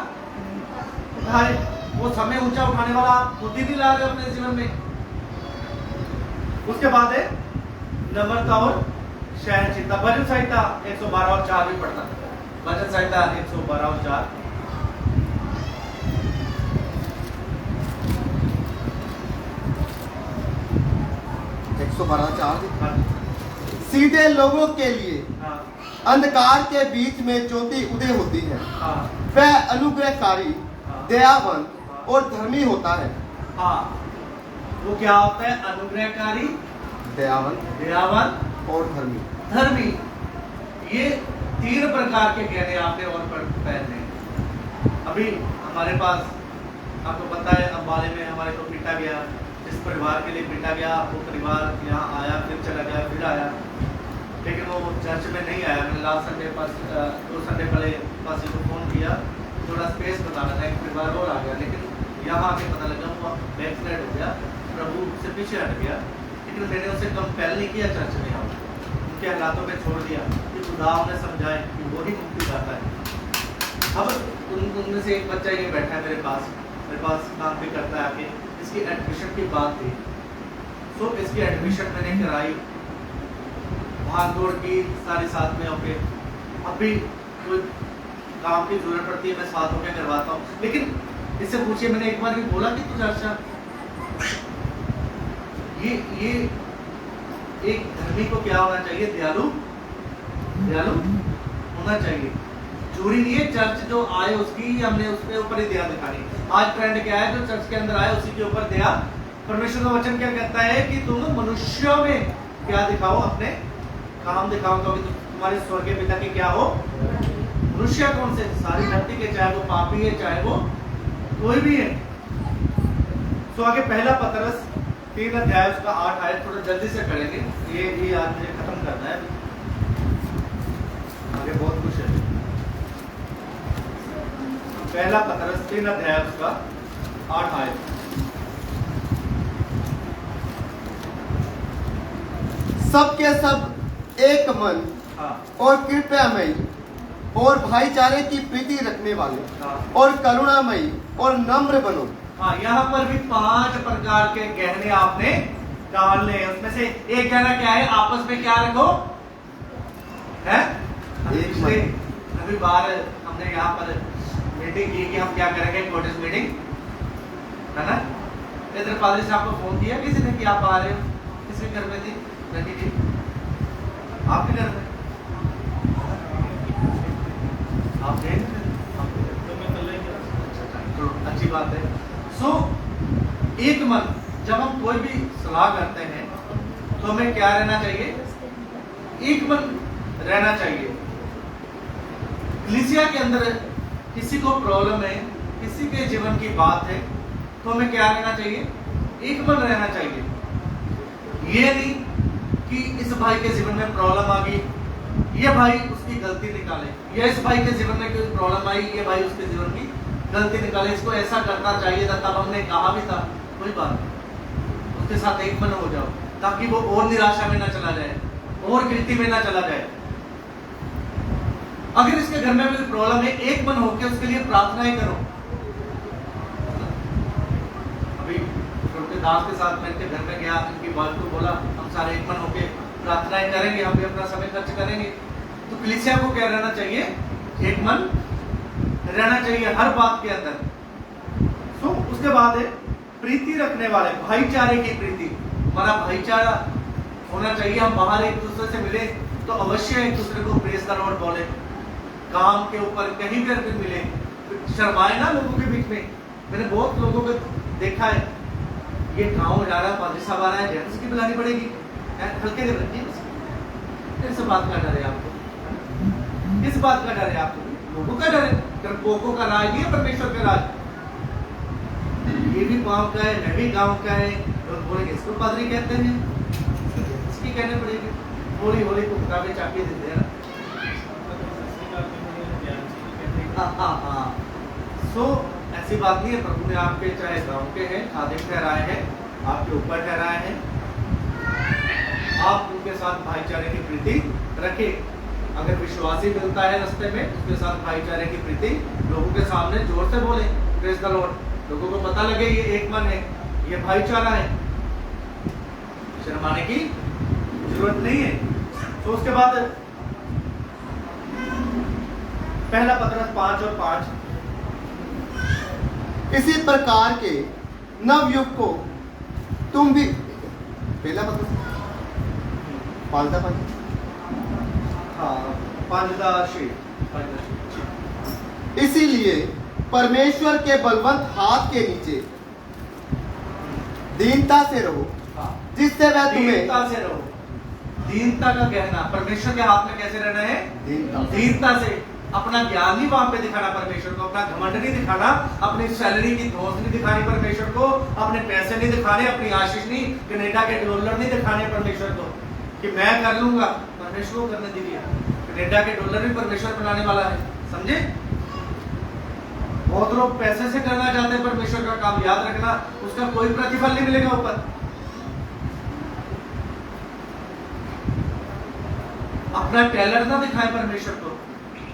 S1: उठाए। वो समय ऊंचा उठाने वाला आप खुद ही नहीं ला रहे अपने जीवन में। उसके बाद है नम्रता और सहनशीलता। भजन संहिता 112 और 4 भी पढ़ना। भजन संहिता 112 और 4।
S2: सीधे लोगों के लिए
S1: हाँ,
S2: अंधकार के बीच में ज्योति उदय होती है।
S1: हाँ,
S2: वह अनुग्रहकारी,
S1: हाँ,
S2: दयावान और धर्मी होता है।
S1: हाँ। वो क्या होता है? अनुग्रहकारी,
S2: दयावान
S1: दयावान
S2: और धर्मी।
S1: धर्मी। ये 3 प्रकार के गहने आपने और पहनने। अभी हमारे पास आपको पता है अम्बाले में हमारे को पीटा गया, जिस परिवार के लिए पीटा गया वो परिवार यहाँ आया, फिर चला गया, फिर आया, लेकिन वो चर्च में नहीं आया। मैंने लास्ट संडे पास 2 संडे पहले पास को फ़ोन किया, थोड़ा स्पेस बताना था, एक परिवार और आ गया, लेकिन यहाँ आके पता लगा वो बैक साइड हो गया, प्रभु से पीछे हट गया। लेकिन मैंने उसे कंपेल नहीं किया चर्च में आओ, उनके हालातों में छोड़ दिया कि खुदा उन्हें समझाए कि वो ही मुक्ति दाता है। अब उनमें से एक बच्चा ये बैठा है मेरे पास काम भी करता है आके। इसकी एडमिशन की बात थी, सो इसकी एडमिशन मैंने कराई, भाग दौड़ की सारी साथ में होके। अभी कोई काम की जरूरत पड़ती है मैं साथ होकर करवाता हूँ, लेकिन इससे पूछिए, मैंने एक बार भी बोला कि तू चर्चा ये एक धर्मी को क्या होना चाहिए? दयालु होना चाहिए। चोरी नहीं है। चर्च जो आए उसकी हमने उसके ऊपर ही दया दिखानी। आज ट्रेंड क्या है? जो चर्च के अंदर आए उसी के ऊपर दया। परमेश्वर का वचन क्या कहता है कि तुम मनुष्यों में क्या दिखाओ? अपने काम दिखाओ, क्योंकि तुम्हारे स्वर्गीय पिता के क्या हो? मनुष्य। कौन से? सारी धरती के, चाहे वो पापी है चाहे वो कोई भी है। तो आगे पहला पतरस 3 अध्याय उसका 8 आयत, थोड़ा जल्दी से करेंगे, ये आज मुझे खत्म करना है, आगे बहुत कुछ है। पहला पतरस 3 अध्याय उसका 8 आयत।
S2: सबके सब एक मन
S1: हाँ,
S2: और कृपयामयी और भाईचारे की प्रीति रखने वाले
S1: हाँ,
S2: और करुणामयी और नम्र बनो।
S1: हाँ। यहाँ पर भी 5 प्रकार के गहने आपने डालने हैं। उसमें से एक गहना क्या है? आपस में क्या रखो है?
S2: एक मन।
S1: अभी बाहर हमने यहाँ पर मीटिंग की कि हम क्या करेंगे, कॉटेज मीटिंग है ना। इधर पादरी साहब को फोन किया किसी ने कि आप आ रहे हो? किसके घर में थी? रखी थी आपके घर में? आप गए
S3: तो मैं कल ही गया।
S1: अच्छी बात है। सो एक मन, जब हम कोई भी सलाह करते हैं तो हमें क्या रहना चाहिए? एक मन रहना चाहिए। कलीसिया के अंदर किसी को प्रॉब्लम है, किसी के जीवन की बात है, तो हमें क्या रहना चाहिए? एक मन रहना चाहिए। ये नहीं कि इस भाई के जीवन में प्रॉब्लम आ गई, ये भाई उसकी गलती निकाले, या इस भाई के जीवन में कोई प्रॉब्लम आई, ये भाई उसके जीवन की गलती निकाले, इसको ऐसा करना चाहिए था, तब हमने कहा भी था। कोई बात नहीं, उसके साथ एक मन हो जाओ ताकि वो और निराशा में ना चला जाए, और गिरती में ना चला जाए। अगर इसके घर में कोई प्रॉब्लम है, एक मन होकर उसके लिए प्रार्थनाएं करो। अभी छोटे दास के साथ मैं इनके घर में गया, इनकी बात को बोला, हम सारे एक मन होकर प्रार्थनाएं करेंगे, हम भी अपना समय खर्च करेंगे। तो कलीसिया को क्या रहना चाहिए? एक मन रहना चाहिए हर बात के अंदर। सो उसके बाद है प्रीति रखने वाले, भाईचारे की प्रीति। हमारा भाईचारा होना चाहिए। हम बाहर एक दूसरे से मिले तो अवश्य एक दूसरे को प्रेज द लॉर्ड बोले। काम के ऊपर कहीं भी मिले, शर्माए ना लोगों के बीच में। मैंने बहुत लोगों को देखा है, ये गाँव जा रहा है, पादरी साहब आ रहा है, जेंट्स की बुलानी पड़ेगी, हल्के से बात का डर है आपको? किस बात का डर है आपको? लोगों का डर है। डरपोकों का राज नहीं है परमेश्वर का राज। ये भी गांव का है, मैं भी गांव का है, और बोलेंगे इसको पादरी कहते हैं, इसकी कहने पड़ेगी। होली होली कुत्ता भी चापी देते हैं ना। हाँ। सो ऐसी बात नहीं है। प्रभु ने आपके चाहे गांव के हैं, खादिम ठहराए हैं, आपके ऊपर ठहराए हैं, आप उनके साथ भाईचारे की प्रीति रखें। अगर विश्वासी मिलता है रास्ते में, उसके साथ भाईचारे की प्रीति, लोगों के सामने जोर से बोले प्रेज द लॉर्ड, लोगों को पता लगे ये एक मन है, ये भाईचारा है, शर्माने की जरूरत नहीं है। तो उसके बाद पहला पत्रस 5 और 5,
S2: इसी प्रकार के नवयुग को तुम भी, पहला पत्रस 5
S1: हाँ 5
S2: इसीलिए परमेश्वर के बलवंत हाथ के नीचे दीनता से रहो,
S1: हाँ,
S2: जिससे वह तुम्हें
S1: दीनता से रहो। दीनता का कहना, परमेश्वर के हाथ में कैसे रहना है? दीनता से। अपना ज्ञान नहीं वहां पे दिखाना परमेश्वर को, अपना घमंड नहीं दिखाना, अपनी सैलरी की धौंस नहीं दिखानी परमेश्वर को, अपने पैसे नहीं दिखाने, अपनी आशीष नहीं, कनाडा के डॉलर नहीं दिखाने परमेश्वर को कि मैं कर लूंगा। परमेश्वर को करने दीजिए। कनाडा के डॉलर भी परमेश्वर बनाने वाला है, समझे? बहुत लोग पैसे से करना चाहते हैं परमेश्वर का काम, याद रखना उसका कोई प्रतिफल नहीं मिलेगा ऊपर। अपना टैलेंट ना दिखाए परमेश्वर को,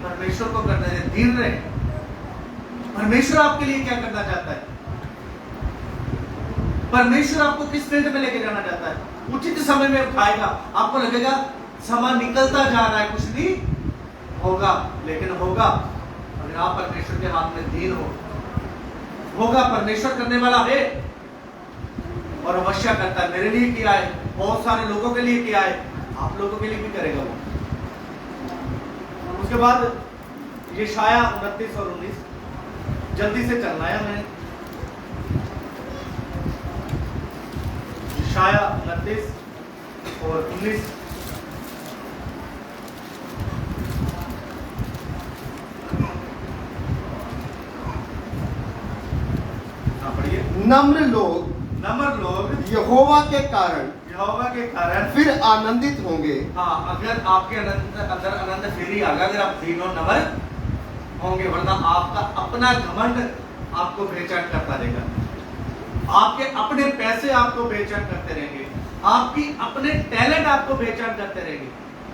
S1: परमेश्वर को करने दें, दीन रहे। परमेश्वर आपके लिए क्या करना चाहता है? परमेश्वर आपको किस फील्ड में लेके जाना चाहता है? उचित समय में उठाएगा, आपको लगेगा समय निकलता जा रहा है, कुछ नहीं होगा, लेकिन होगा अगर आप परमेश्वर के हाथ में दीन हो। होगा, परमेश्वर करने वाला है और अवश्य करता है। मेरे लिए किया है, बहुत सारे लोगों के लिए किया है, आप लोगों के लिए भी करेगा वो। उसके बाद यशाया 29 और 19, जल्दी से चलना है हमें। यशाया 29 और 19, पढ़िए।
S2: नम्र लोग यहोवा के कारण फिर आनंदित होंगे।
S1: हाँ, अगर आपके अंदर आनंद फिर ही आएगा अगर आप दीन और नम्र होंगे, वरना आपका अपना घमंड आपको बेचैन करता रहेगा, आपके अपने पैसे आपको बेचैन करते रहेंगे, आपकी अपने टैलेंट आपको बेचैन करते रहेंगे।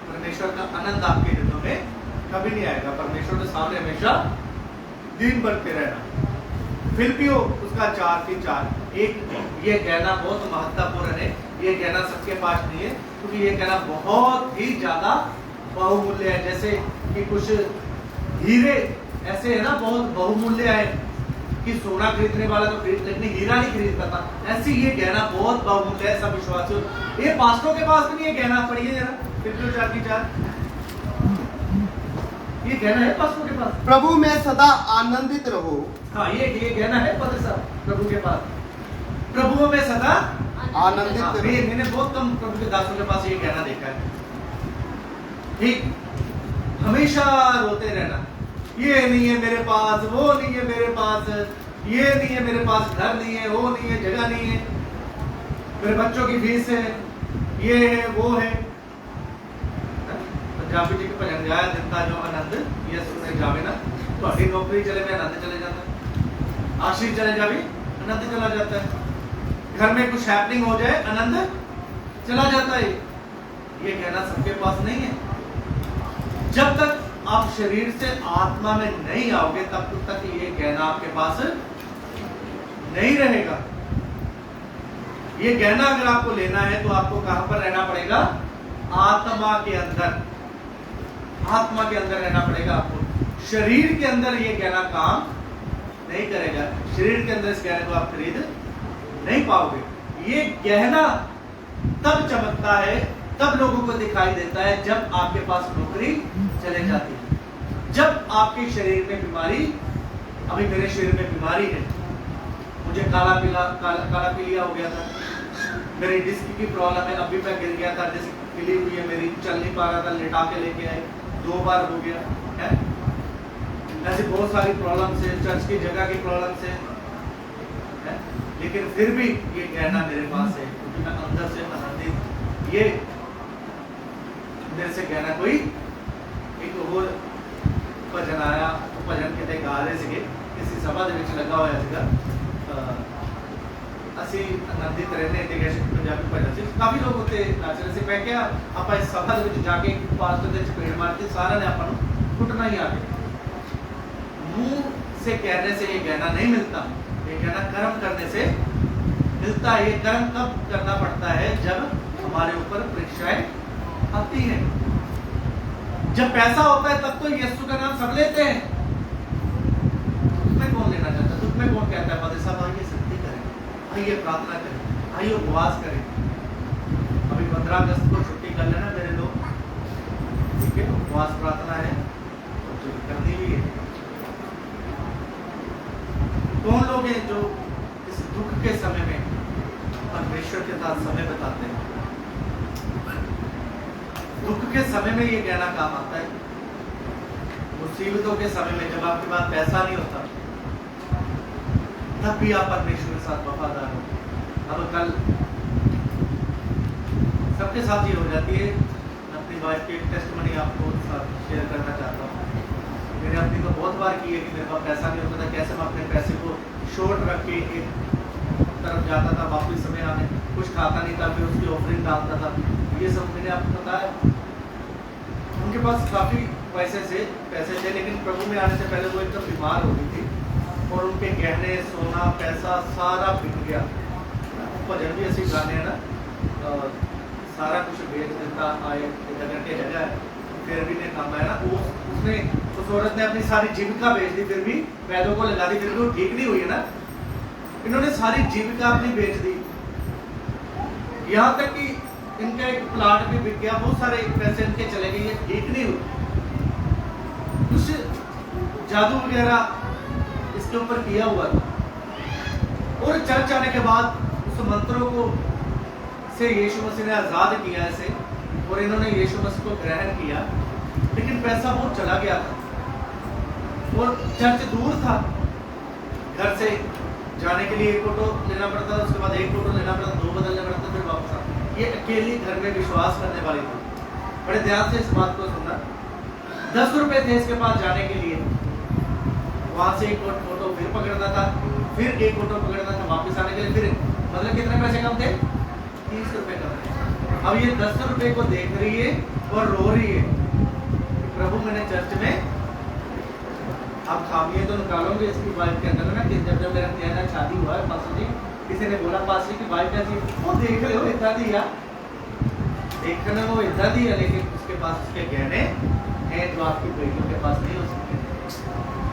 S1: परमेश्वर का आनंद आपके हृदय में कभी नहीं आएगा। परमेश्वर के सामने हमेशा दीन बनते रहना। फिलिपियो उसका 4:4, एक ये कहना बहुत महत्वपूर्ण है। ये कहना सबके पास नहीं है, क्योंकि ये कहना बहुत ही ज्यादा बहुमूल्य है। जैसे कि कुछ हीरे ऐसे है ना, बहुत बहुमूल्य है कि सोना खरीदने वाला तो खरीद, लेकिन हीरा नहीं खरीद पाता। ऐसी ये कहना बहुत बहुमूल्य है। सब विश्वासियों, ये पास्टरों के पास भी नहीं है कहना। पढ़िए जरा फिलिपियो 4:4, ये कहना है पास्टरों के पास।
S2: प्रभु में सदा आनंदित रहो।
S1: हाँ, ये कहना है पद साहब प्रभु के पास, प्रभु में सदा
S2: आनंदित
S1: हाँ,
S2: रहो।
S1: मैंने बहुत कम प्रभु के दासों के पास ये कहना देखा है। ठीक, हमेशा रोते रहना, ये नहीं है मेरे पास, वो नहीं है मेरे पास, ये नहीं है मेरे पास, घर नहीं है, वो नहीं है, जगह नहीं है, मेरे बच्चों की फीस है, ये है, वो है। पंजाबी जी के भजन गाया, दिता जो आनंद ये सुने जावे ना, ਤੁਹਾਡੀ नौकरी चले में आनंद चले जाता है, आशीष चले जावे आनंद चला जाता है, घर में कुछ हैपनिंग हो जाए आनंद चला जाता है। ये कहना सबके पास नहीं है। जब तक आप शरीर से आत्मा में नहीं आओगे तब तक ये कहना आपके पास नहीं रहेगा। ये कहना अगर आपको लेना है तो आपको कहां पर रहना पड़ेगा? आत्मा के अंदर, आत्मा के अंदर रहना पड़ेगा आपको। शरीर के अंदर ये कहना काम नहीं करेगा। शरीर के अंदर इस कहने को आप खरीद नहीं पाओगे। ये कहना तब चमकता है, तब लोगों को दिखाई देता है जब आपके पास नौकरी चले जाती है, जब आपके शरीर में बीमारी, अभी मेरे शरीर में बीमारी है, मुझे काला पीलिया हो गया था, मेरी डिस्क की प्रॉब्लम है, अभी मैं गिर गया था, डिस्क पिली हुई है मेरी, चल नहीं पा रहा था, लिटा के लेके आए, 2 बार हो गया है। ऐसी बहुत सारी प्रॉब्लम है, चर्च की जगह की प्रॉब्लम है, लेकिन फिर भी ये कहना मेरे पास है क्योंकि मैं अंदर से आनंदित। ये मेरे से कहना कोई एक और भजन आया, भजन कितने गा रहे थे, किसी सभा ਦੇ ਵਿੱਚ ਲੱਗਾ ਹੋਇਆ ਸੀਗਾ, ਅਸੀਂ ਆਨੰਦਿਤ ਰਹਿੰਦੇ ਤੇ ਗੈਸ਼ ਪੰਜਾਬੀ ਭਾਸ਼ਾ ਚ ਕਾਫੀ ਲੋਕ ਉੱਤੇ ਨੱਚ ਰਹੇ ਸੀ। ਮੈਂ ਕਿਹਾ ਆਪਾਂ ਇਸ ਸਭਾ ਦੇ ਵਿੱਚ ਜਾ ਕੇ ਪਾਸਟਰ ਦੇ ਚਪੇੜ ਮਾਰ ਕੇ ਸਾਰਿਆਂ ਨੇ ਆਪਾਂ ਨੂੰ ਕੁੱਟਣਾ ਹੀ ਆ ਗਿਆ। मुंह से कहने से ये कहना नहीं मिलता, ये कहना कर्म करने से मिलता है। ये कर्म कब करना पड़ता है? जब हमारे ऊपर परीक्षाएं आती हैं। जब पैसा होता है तब तो यीशु का नाम सब लेते हैं। दुख में कौन लेना चाहता? दुख में कौन कहता है फादर साहब आइए सत्य करें, आइए प्रार्थना करें, आइए उपवास करें। अभी 15 अगस्त को छुट्टी कर लेना मेरे लोग, ठीक है? उपवास प्रार्थना है तो करनी भी है। कौन लोग हैं जो इस दुख के समय में परमेश्वर के साथ समय बिताते हैं? दुख के समय में ये कहना काम आता है। मुसीबतों के समय में जब आपके पास पैसा नहीं होता तब भी आप परमेश्वर के साथ वफादार हो। अब कल सबके साथ ये हो जाती है। अपनी वाइफ की टेस्टमनी आपको साथ शेयर करना चाहता हूँ। मैंने अपनी तो बहुत बार की है कि मेरे पास पैसा नहीं होता था, कैसे मैं अपने पैसे को शॉर्ट रख के एक तरफ जाता था, वापस समय आने कुछ खाता नहीं था, फिर उसकी ऑफरिंग डालता था। ये सब मैंने आपको बताया। उनके पास काफ़ी पैसे थे, लेकिन प्रभु में आने से पहले वो एकदम बीमार हो गई थी और उनके गहने, सोना, पैसा सारा बिक गया। भजन भी ऐसे गाने हैं ना, सारा कुछ बेच देता आए जगह के जगह फिर भी नहीं काम आया ना। उसने उस औरत ने अपनी सारी जीविका बेच दी, फिर भी वैदों को लगा दी, फिर भी वो ठीक नहीं हुई है ना। इन्होंने सारी जीविका अपनी बेच दी, यहाँ तक कि इनका एक प्लाट भी बिक गया, बहुत सारे पैसे इनके चले गए, ये ठीक नहीं हुई। कुछ जादू वगैरह इसके ऊपर किया हुआ था और चर्च आने के बाद उस मंत्रों को से यीशु मसीह ने आजाद किया इसे और इन्होंने यीशु मसीह को ग्रहण किया, लेकिन पैसा बहुत चला गया था और चर्च दूर था। घर से जाने के लिए एक ऑटो लेना पड़ता था, उसके बाद एक ऑटो लेना पड़ता, 2 बदलने पड़ते, फिर वापस आ। ये अकेली घर में विश्वास करने वाली थी। बड़े ध्यान से इस बात को सुनना। 10 रुपए थे इसके पास जाने के लिए, वहां से एक ऑटो फिर पकड़ना था, फिर एक ऑटो पकड़ना था वापस आने के लिए, फिर मतलब कितने पैसे कम थे? 30 रुपए कम थे। अब ये 10 रुपए को देख रही है और रो रही है, प्रभु मैंने चर्च में आप खामियां तो निकालोगे इसकी वाइफ के अंदर ना कि जब मेरा नया शादी हुआ है पास्टर जी, किसी ने बोला पास्टर की वाइफ कैसी, वो देख रहे हो इतना दिया, देखने वो इतना दिया, लेकिन उसके पास उसके गहने हैं जो आपकी बेटियों के पास नहीं हो सकते।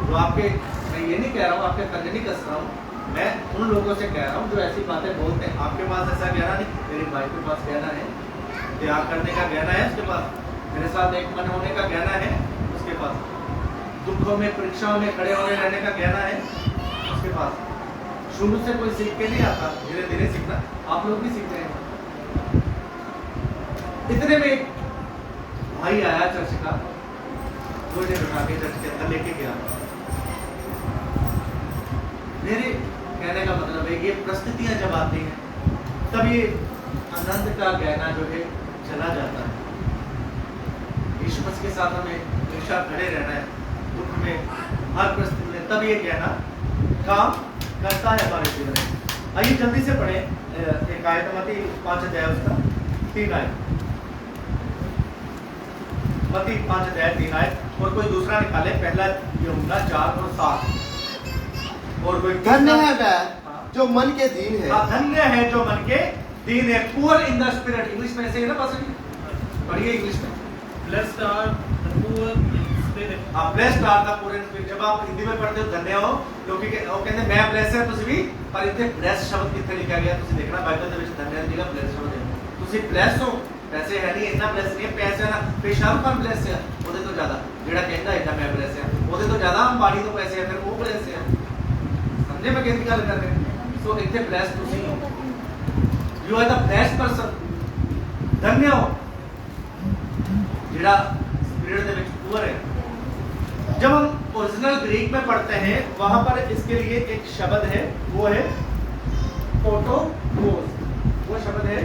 S1: जो आपके, मैं ये नहीं कह रहा हूँ आपके कंधे नहीं कस रहा हूँ, मैं उन लोगों से कह रहा हूँ जो ऐसी बातें बोलते हैं। आपके पास ऐसा गहना नहीं, मेरी वाइफ के पास गहना है, त्याग करने का गहना है उसके पास, मेरे साथ एक मन होने का गहना है उसके पास, दुखों में परीक्षाओं में खड़े होने रहने का गहना है उसके पास। शुरू से कोई सीख के नहीं आता, धीरे धीरे सीखना, आप लोग भी सीख रहे हैं। इतने में एक भाई आया चर्च का, मुझे उठा के चर्च के अंदर लेके गया। मेरे कहने का मतलब है ये परिस्थितियां जब आती हैं तब ये आनंद का गहना जो है चला जाता है। यीशु मसीह के साथ हमें हमेशा खड़े रहना है दुख में, हर परिस्थिति में, तब ये गहना काम करता है हमारे जीवन में। आइए जल्दी से पढ़े एक आयत, मत्ती 5 अध्याय उसका 3 आयत, मत्ती 5 अध्याय 3 आयत, और कोई दूसरा निकाले, पहला यूहन्ना 4 और 7। और कोई
S2: धन्य है वह जो मन के दीन है।
S1: धन्य है जो मन के दीन है, poor in the spirit. English में ऐसे है ना पास्टर जी, पढ़िए इंग्लिश में।
S3: Blessed are the poor in spirit.
S1: Blessed are the poor in spirit. जब आप हिंदी में पढ़ते हो धन्य हो, क्योंकि वो कहते हैं मैं ब्लेस है तुसी भी, पर इतने ब्लेस शब्द कितने लिखा गया तुसी देखना बाइबल ਦੇ ਵਿੱਚ धन्य ਦੀ ਜਗ੍ਹਾ ब्लेस शब्द है। तुसी ब्लेस हो, पैसे है नहीं, इतना ब्लेस नहीं है, पैसे ना फिर शाहरुख खान ब्लेस है ਉਹਦੇ ਤੋਂ ਜ਼ਿਆਦਾ, ਜਿਹੜਾ ਕਹਿੰਦਾ ਇਦਾਂ ਮੈਂ ब्लेस है ਉਹਦੇ ਤੋਂ ਜ਼ਿਆਦਾ ਅੰਬਾਨੀ ਤੋਂ ਪੈਸੇ ਹੈ, ਫਿਰ ਉਹ ब्लेस है। समझे मैं किसकी ਗੱਲ कर रहे हैं? सो ਇੱਥੇ ब्लेस तुसी हो, you are the blessed person. धन्य हो ਜਿਹੜਾ स्पिरिट ਦੇ ਵਿੱਚ पुअर है। जब हम ओरिजिनल ग्रीक में पढ़ते हैं वहां पर इसके लिए एक शब्द है, वो है ऑटोगोस। वो शब्द है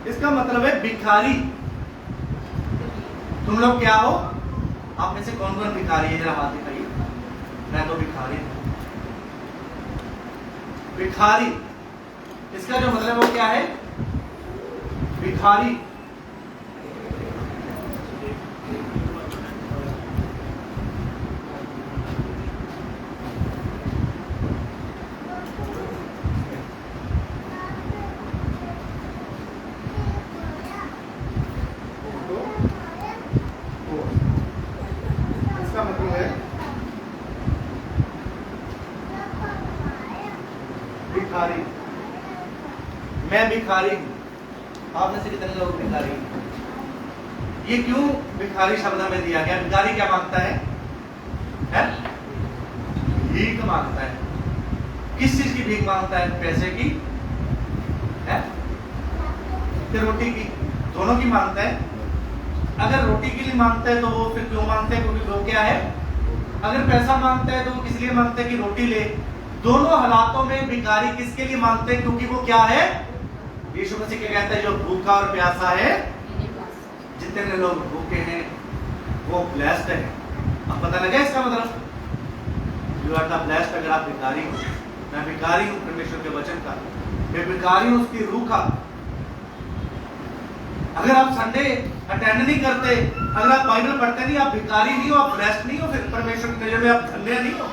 S1: इसका मतलब है भिखारी। तुम लोग क्या हो? आप में से कौन कौन भिखारी है? जरा हाथ दिखाइए। मैं तो भिखारी हूं। भिखारी, इसका जो मतलब वो क्या है? भिखारी। इसका मतलब है भिखारी। मैं भिखारी हूं। आप में से कितने लोग भिखारी हैं? ये क्यों भिखारी शब्द हमें दिया गया? भिखारी क्या मांगता है? भीख मांगता है। किस चीज की भीख मांगता है? पैसे की है कि रोटी की? दोनों की मांगता है। अगर रोटी के लिए मांगता है तो वो फिर क्यों मांगता है? क्योंकि वो क्या है? अगर पैसा मांगता है तो वो किस लिए मांगता है? कि रोटी ले। दोनों हालातों में भिखारी किसके लिए मांगते हैं? क्योंकि वो क्या है? यीशु मसीह क्या कहता है? जो भूखा और प्यासा है, जितने लोग भूखे हैं वो ब्लेस्ड है। अब पता लगा इसका मतलब? You are the blessed. अगर आप भिखारी हो, मैं भिखारी हूं परमेश्वर के वचन का, मैं भिखारी हूं उसकी रूह का। अगर आप संडे अटेंड नहीं करते, अगर आप बाइबल पढ़ते नहीं, आप भिखारी नहीं हो, आप ब्लेस्ड नहीं हो, फिर परमेश्वर की नजर में आप धन्य नहीं हो।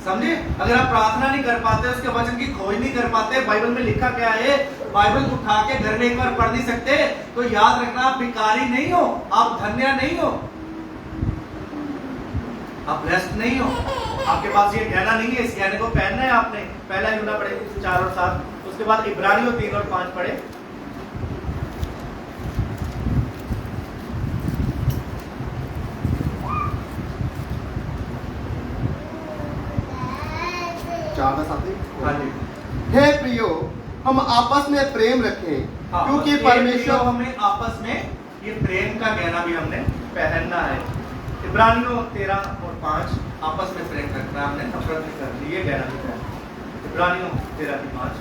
S1: समझे? अगर आप प्रार्थना नहीं कर पाते, उसके वचन की खोज नहीं कर पाते, बाइबल में लिखा क्या है, बाइबल उठा के घर में एक बार पढ़ नहीं सकते, तो याद रखना आप भिखारी नहीं हो, आप धन्य नहीं हो, आप ब्लेस्ड नहीं हो। आपके पास ये गहना नहीं है, इस गहने को पहनना है आपने। पहला यूना पढ़े 4 और 7, उसके बाद इब्रानियों 3 और 5 पढ़े।
S2: हाँ जी। हे प्रियो, हम आपस में प्रेम रखें, क्योंकि परमेश्वर
S1: हमें आपस में ये प्रेम का गहना भी हमने पहनना है। इब्रानियों 13 और 5 आपस में प्रेम रखना, हमने नफरत नहीं करनी, ये गहना भी पहनना। इब्रानियों 13 की 5।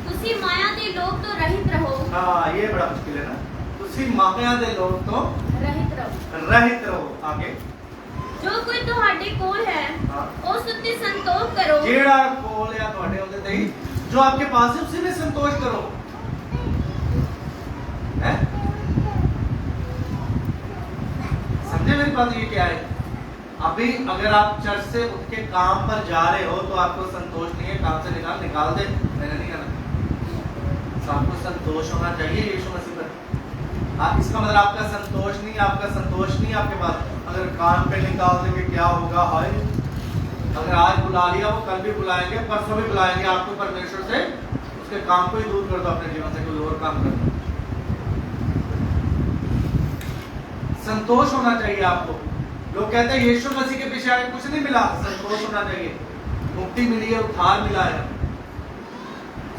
S4: तुसी माया दे लोग तो रहित रहो।
S1: हाँ, ये बड़ा मुश्किल है ना। तुसी माया दे लोग तो रहित रहो। आगे,
S4: जो कोई ਤੁਹਾਡੇ ਕੋਲ है
S1: हाँ।
S4: ਉਸ ਉੱਤੇ संतोष करो।
S1: जेड़ा कोल या ਤੁਹਾਡੇ ਹੁੰਦੇ ਤੇ ही जो आपके पास है उसी में संतोष करो। है? समझे मेरी बात? ये क्या है? अभी अगर आप चर्च से उठ के काम पर जा रहे हो तो आपको संतोष नहीं है, काम से निकाल दे, मैंने नहीं करना। तो आपको संतोष होना चाहिए यीशु मसीह पर। इसका मतलब आपका संतोष नहीं आपके पास। अगर काम पे निकाल देंगे क्या होगा? हाय, अगर आज बुला लिया वो कल भी बुलाएंगे, परसों भी बुलाएंगे आपको। परमेश्वर से उसके काम को ही दूर कर दो अपने जीवन से, कोई और काम कर दो। संतोष होना चाहिए आपको। लोग कहते हैं यीशु मसीह के पीछे आगे कुछ नहीं मिला, संतोष होना चाहिए। मुक्ति मिली है, उद्धार मिला है,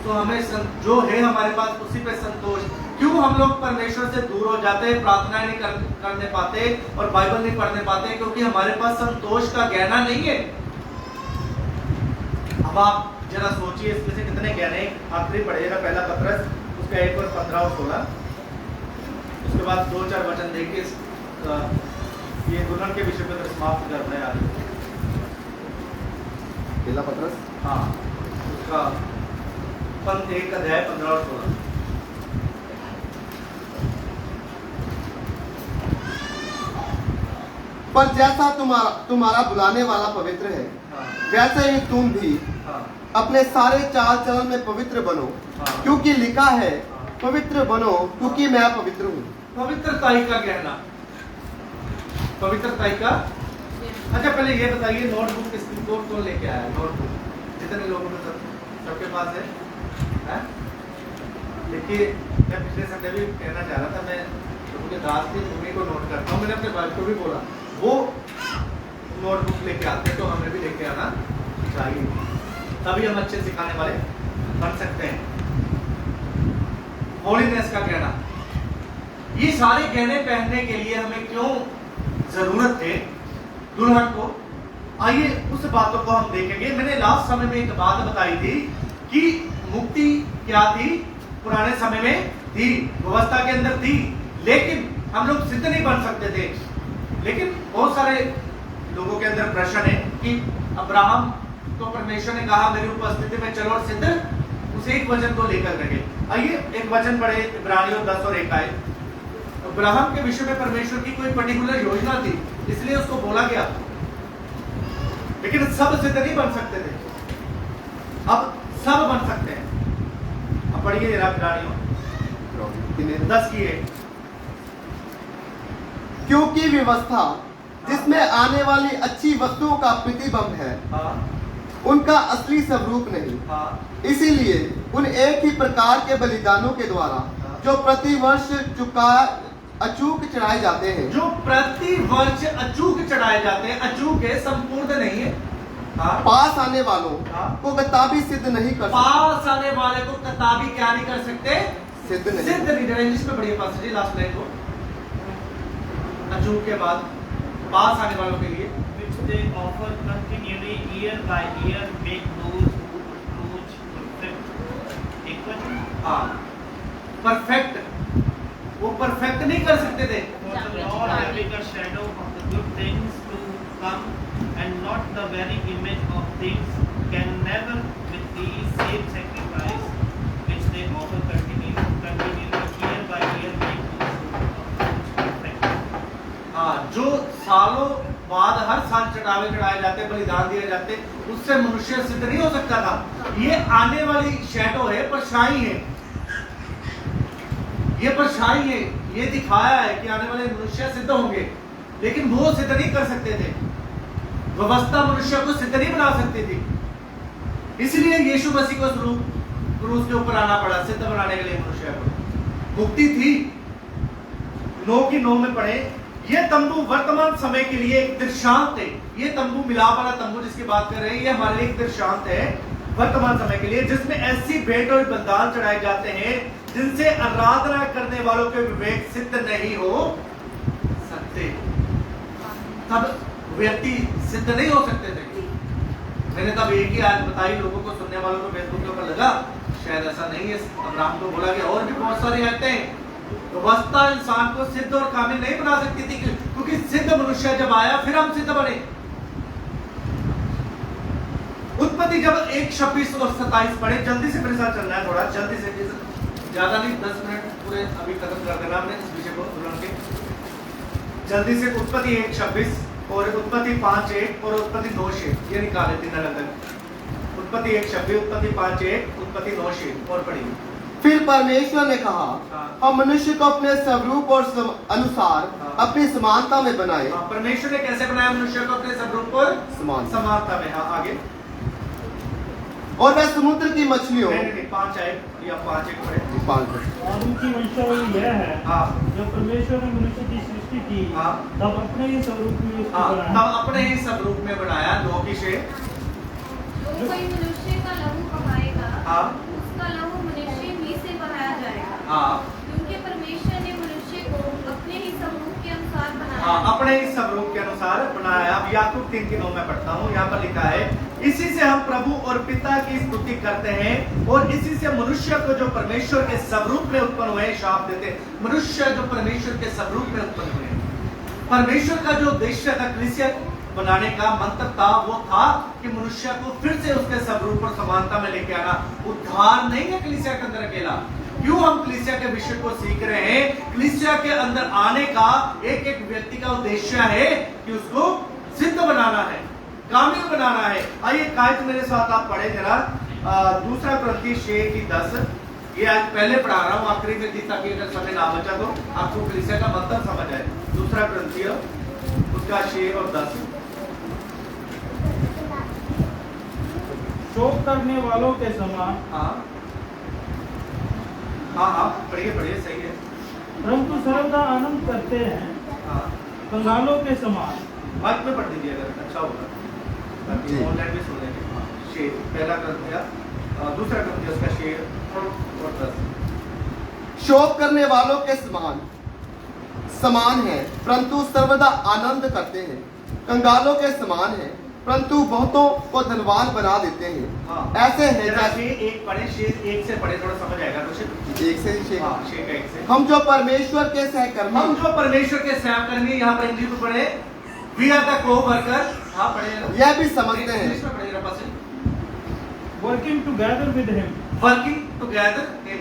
S1: तो हमें जो है हमारे पास उसी पे संतोष। क्यों हम लोग परमेश्वर से दूर हो जाते हैं, प्रार्थनाएं नहीं करने पाते और बाइबल नहीं पढ़ने पाते? क्योंकि हमारे पास संतोष का गहना नहीं है। अब आप जरा सोचिए, इसमें से कितने गहने आखिरी पढ़िएगा, पहला पत्रस उसका 1 और 15 और 16, उसके बाद 2-4 वचन देखिए। ये दुल्हन के विषय पर समाप्त करना है आज।
S2: पहला पत्रस,
S1: हाँ, उसका 1 अध्याय 15 और 16।
S2: पर जैसा तुम्हारा बुलाने वाला पवित्र है,
S1: हाँ,
S2: वैसे ही तुम भी
S1: हाँ,
S2: अपने सारे चाल चलन में पवित्र बनो,
S1: हाँ।
S2: क्योंकि लिखा है, पवित्र बनो क्योंकि मैं पवित्र हूँ।
S1: पवित्रताई का गहना, पवित्रताई का। अच्छा, पहले ये बताइए, नोटबुक किसकी कौन लेके आया? नोटबुक जितने लोगों में सबके पास है? देखिए, मैं पिछले संडे भी कहना चाह रहा था, मैं लोगों के दास की भूमि को नोट करता हूँ। मैंने अपने भाई को भी बोला वो नोटबुक लेके आते हैं, तो हमें भी लेके आना चाहिए, तभी हम अच्छे सिखाने वाले बन सकते हैं। होलीनेस का गहना, ये सारे गहने पहनने के लिए हमें क्यों जरूरत है दुल्हन को? आइए उस बातों को हम देखेंगे। मैंने लास्ट समय में एक बात बताई थी कि मुक्ति क्या थी, पुराने समय में थी, व्यवस्था के अंदर थी, लेकिन हम लोग सिद्ध नहीं बन सकते थे। लेकिन बहुत सारे लोगों के अंदर प्रश्न है कि अब्राहम तो परमेश्वर ने कहा मेरी उपस्थिति में चलो और सिद्ध उस एक वचन को लेकर रखे। आइए एक वचन पढ़े, इब्रानियों 10 और 1 आए। अब्राहम के विषय में परमेश्वर की कोई पर्टिकुलर योजना थी, इसलिए उसको बोला गया, लेकिन सब सिद्ध नहीं बन सकते थे, अब सब बन सकते हैं। अब पढ़िए इब्रानियों 10 की 1।
S2: क्योंकि व्यवस्था जिसमें आने वाली अच्छी वस्तुओं का प्रतिबिंब है, उनका असली स्वरूप नहीं। इसीलिए उन एक ही प्रकार के बलिदानों के द्वारा जो प्रति वर्ष अचूक चढ़ाए जाते हैं,
S1: जो प्रति वर्ष अचूक चढ़ाए जाते हैं, अचूक है, संपूर्ण नहीं है,
S2: पास आने वालों को कताबी सिद्ध नहीं कर सकते।
S1: पास आने वाले को कताबी क्या नहीं कर सकते,
S2: सिद्ध नहीं।
S1: सिद्ध नहीं। जरा इंग्लिश में पढ़िए पास जी, लास्ट लाइन को, अचूक के बाद पास आने वालों के लिए
S3: which they offer continually year by year, make those who approach perfect. एक वचन,
S1: परफेक्ट, वो परफेक्ट नहीं कर सकते थे।
S3: for the law having a shadow of the good things to come, and not the very image of things, can never with the same sacrifice which they offer continually year by year, make those who approach perfect.
S1: जो सालों बाद हर साल चढ़ावे चढ़ाए जाते, बलिदान दिए जाते, उससे मनुष्य सिद्ध नहीं हो सकता था। ये आने वाली शैडो है, परछाई है, ये परछाई है, ये दिखाया है कि आने वाले मनुष्य सिद्ध होंगे, लेकिन वो सिद्ध नहीं कर सकते थे। व्यवस्था मनुष्य को सिद्ध नहीं बना सकती थी, इसलिए यीशु मसीह को क्रूस के ऊपर आना पड़ा सिद्ध बनाने के लिए मनुष्य को। मुक्ति थी। 9 की 9 में पढ़े, ये तंबू वर्तमान समय के लिए एक दृष्टांत है। ये तंबू, मिलाप वाला तंबू जिसकी बात कर रहे हैं, ये हमारे लिए एक दृष्टांत है वर्तमान समय के लिए, जिसमें ऐसी भेंट और बलिदान चढ़ाए जाते हैं जिनसे आराधना करने वालों के विवेक सिद्ध नहीं हो सकते। तब व्यक्ति सिद्ध नहीं हो सकते थे। मैंने तब एक ही आज बताई, लोगों को, सुनने वालों को फेसबुक के ऊपर लगा शायद ऐसा नहीं है। अब्राहम को बोला गया, और भी बहुत सारी आयतें हैं। व्यवस्था इंसान को सिद्ध और कामिल नहीं बना सकती थी, क्योंकि सिद्ध मनुष्य जब आया फिर हम सिद्ध बने। उत्पत्ति जब 1:26 और 27 पढ़े, जल्दी से मेरे साथ चलना है, थोड़ा जल्दी से, ज्यादा नहीं, 10 मिनट पूरे अभी खत्म कर देना हमने इस विषय को तुरंत के। जल्दी से उत्पत्ति 1:26 और उत्पत्ति 5:1 और उत्पत्ति 9:6 ये निकाले तीन अलग। उत्पत्ति 1:26, उत्पत्ति 5:1, उत्पत्ति 9:6 और पढ़िए।
S2: फिर परमेश्वर ने कहा, हम मनुष्य को अपने स्वरूप और अनुसार अपनी समानता में बनाए।
S1: परमेश्वर ने कैसे बनाया मनुष्य को? अपने स्वरूप और समानता में। हाँ, आगे।
S2: और वह समुद्र की मछलियों,
S1: 5:1 या 5:1 पढ़े।
S2: 5
S5: और उनकी वंशावली यह है, जब परमेश्वर ने मनुष्य की सृष्टि की, तब अपने ही स्वरूप में उसको बनाया।
S1: तब अपने ही स्वरूप में बनाया। 9:6
S4: जो कोई मनुष्य का लहू बहाएगा, उसका लहू मनुष्य ही से बहाया जाएगा। क्योंकि परमेश्वर ने मनुष्य को अपने ही स्वरूप के अनुसार बनाया।
S1: अपने ही स्वरूप के अनुसार बनाया। अब याकूब 3:9 में पढ़ता हूँ, यहाँ पर लिखा है, इसी से हम प्रभु और पिता की स्तुति करते हैं, और इसी से मनुष्य को जो परमेश्वर के स्वरूप में उत्पन्न हुए शाप देते। मनुष्य जो परमेश्वर के स्वरूप में उत्पन्न हुए, परमेश्वर का जो उद्देश्य था कलीसिया बनाने का मंत्र था, वो था कि मनुष्य को फिर से उसके स्वरूप और समानता में लेके आना। उद्धार नहीं है कलीसिया के अंदर अकेला। क्यों हम कलीसिया के विषय को सीख रहे हैं? कलीसिया के अंदर आने का एक एक व्यक्ति का उद्देश्य है कि उसको सिद्ध बनाना है, कामिल बनाना है। आइए कायद मेरे साथ आप पढ़े जरा, 2 कुरिन्थियों 6:10। ये आज पहले पढ़ा रहा हूँ, आखिरी में दी, ताकि अगर समय ना बचा तो आपको कलीसिया का मंत्र समझ आए। 2 कुरिन्थियों उसका 6 और 10।
S5: शोक करने वालों के समान,
S1: हाँ, पढ़िए, सही है।
S5: परंतु सर्वदा आनंद करते हैं, कंगालों के समान।
S1: बाद में पढ़ दीजिए अगर अच्छा होगा, ताकि ऑनलाइन भी सुन लेंगे। 6 पहला कुरिन्थियों, 2 कुरिन्थियों उसका 6 और 10।
S2: शोक करने वालों के समान है, परंतु सर्वदा आनंद करते हैं, कंगालों के समान है, परंतु बहुतों को धनवान बना देते हैं।
S1: हाँ।
S2: ऐसे हैं
S1: जरा
S2: जैसे
S1: शेर एक पढ़े, शेर एक से पढ़े, थोड़ा समझ आएगा कुछ।
S2: एक से शेर।
S1: हाँ, शेर का एक से।
S2: हम जो परमेश्वर के सहकर्मी,
S1: हम जो परमेश्वर के सहकर्मी, यहाँ पर इंग्लिश में पढ़े, वी आर द को-वर्कर। हाँ पढ़े,
S2: यह भी समझते हैं।
S1: इंग्लिश में पढ़े पास,
S5: working together with him.
S1: Working together in,